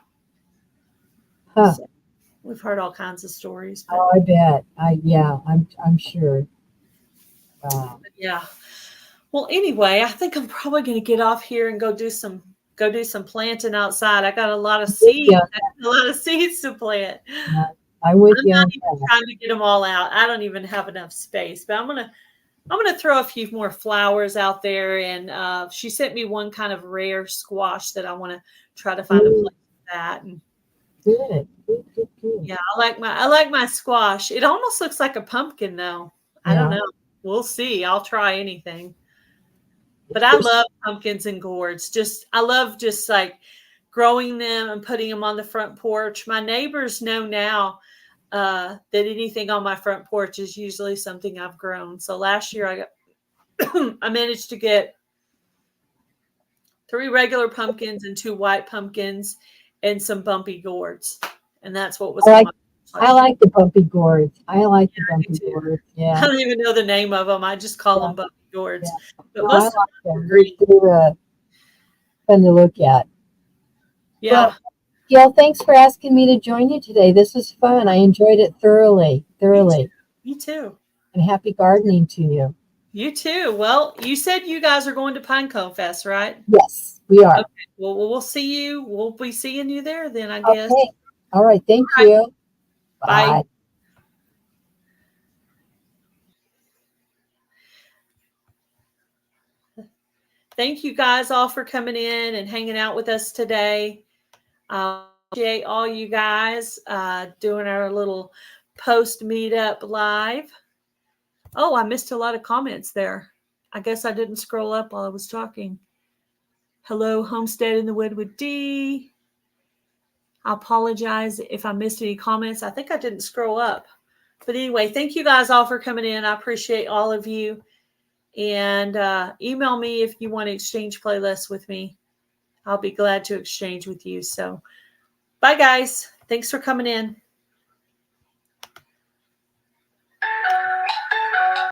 Huh. So we've heard all kinds of stories. Oh, I bet. I'm sure. Wow. Yeah. Well, anyway, I think I'm probably going to get off here and go do some planting outside. I got a lot of seeds. Yeah. I got a lot of seeds to plant. Yeah, I'm with you. Not even trying to get them all out. I don't even have enough space, but I'm gonna throw a few more flowers out there. And she sent me one kind of rare squash that I want to try to find a place for that. And Good. yeah, I like my squash. It almost looks like a pumpkin though. I don't know. We'll see. I'll try anything. But I love pumpkins and gourds. I love just like growing them and putting them on the front porch. My neighbors know now that anything on my front porch is usually something I've grown. So last year I managed to get 3 regular pumpkins and 2 white pumpkins and some bumpy gourds. And that's what was I like the bumpy gourds. I like the bumpy gourds. Yeah. I don't even know the name of them. I just call them bumpy gourds. Yeah. But most I like them. They're fun to look at. Yeah. Well, Gail, thanks for asking me to join you today. This was fun. I enjoyed it thoroughly. Me too. And happy gardening to you. You too. Well, you said you guys are going to Pinecone Fest, right? Yes, we are. Okay. Well, we'll see you. We'll be seeing you there then, I guess. Okay. All right. Thank you. Bye. Thank you guys all for coming in and hanging out with us today. Appreciate all you guys doing our little post meetup live. Oh, I missed a lot of comments there. I guess I didn't scroll up while I was talking. Hello, Homestead in the Wood with D. I apologize if I missed any comments. I think I didn't scroll up. But anyway, thank you guys all for coming in. I appreciate all of you. And email me if you want to exchange playlists with me. I'll be glad to exchange with you. So bye, guys. Thanks for coming in.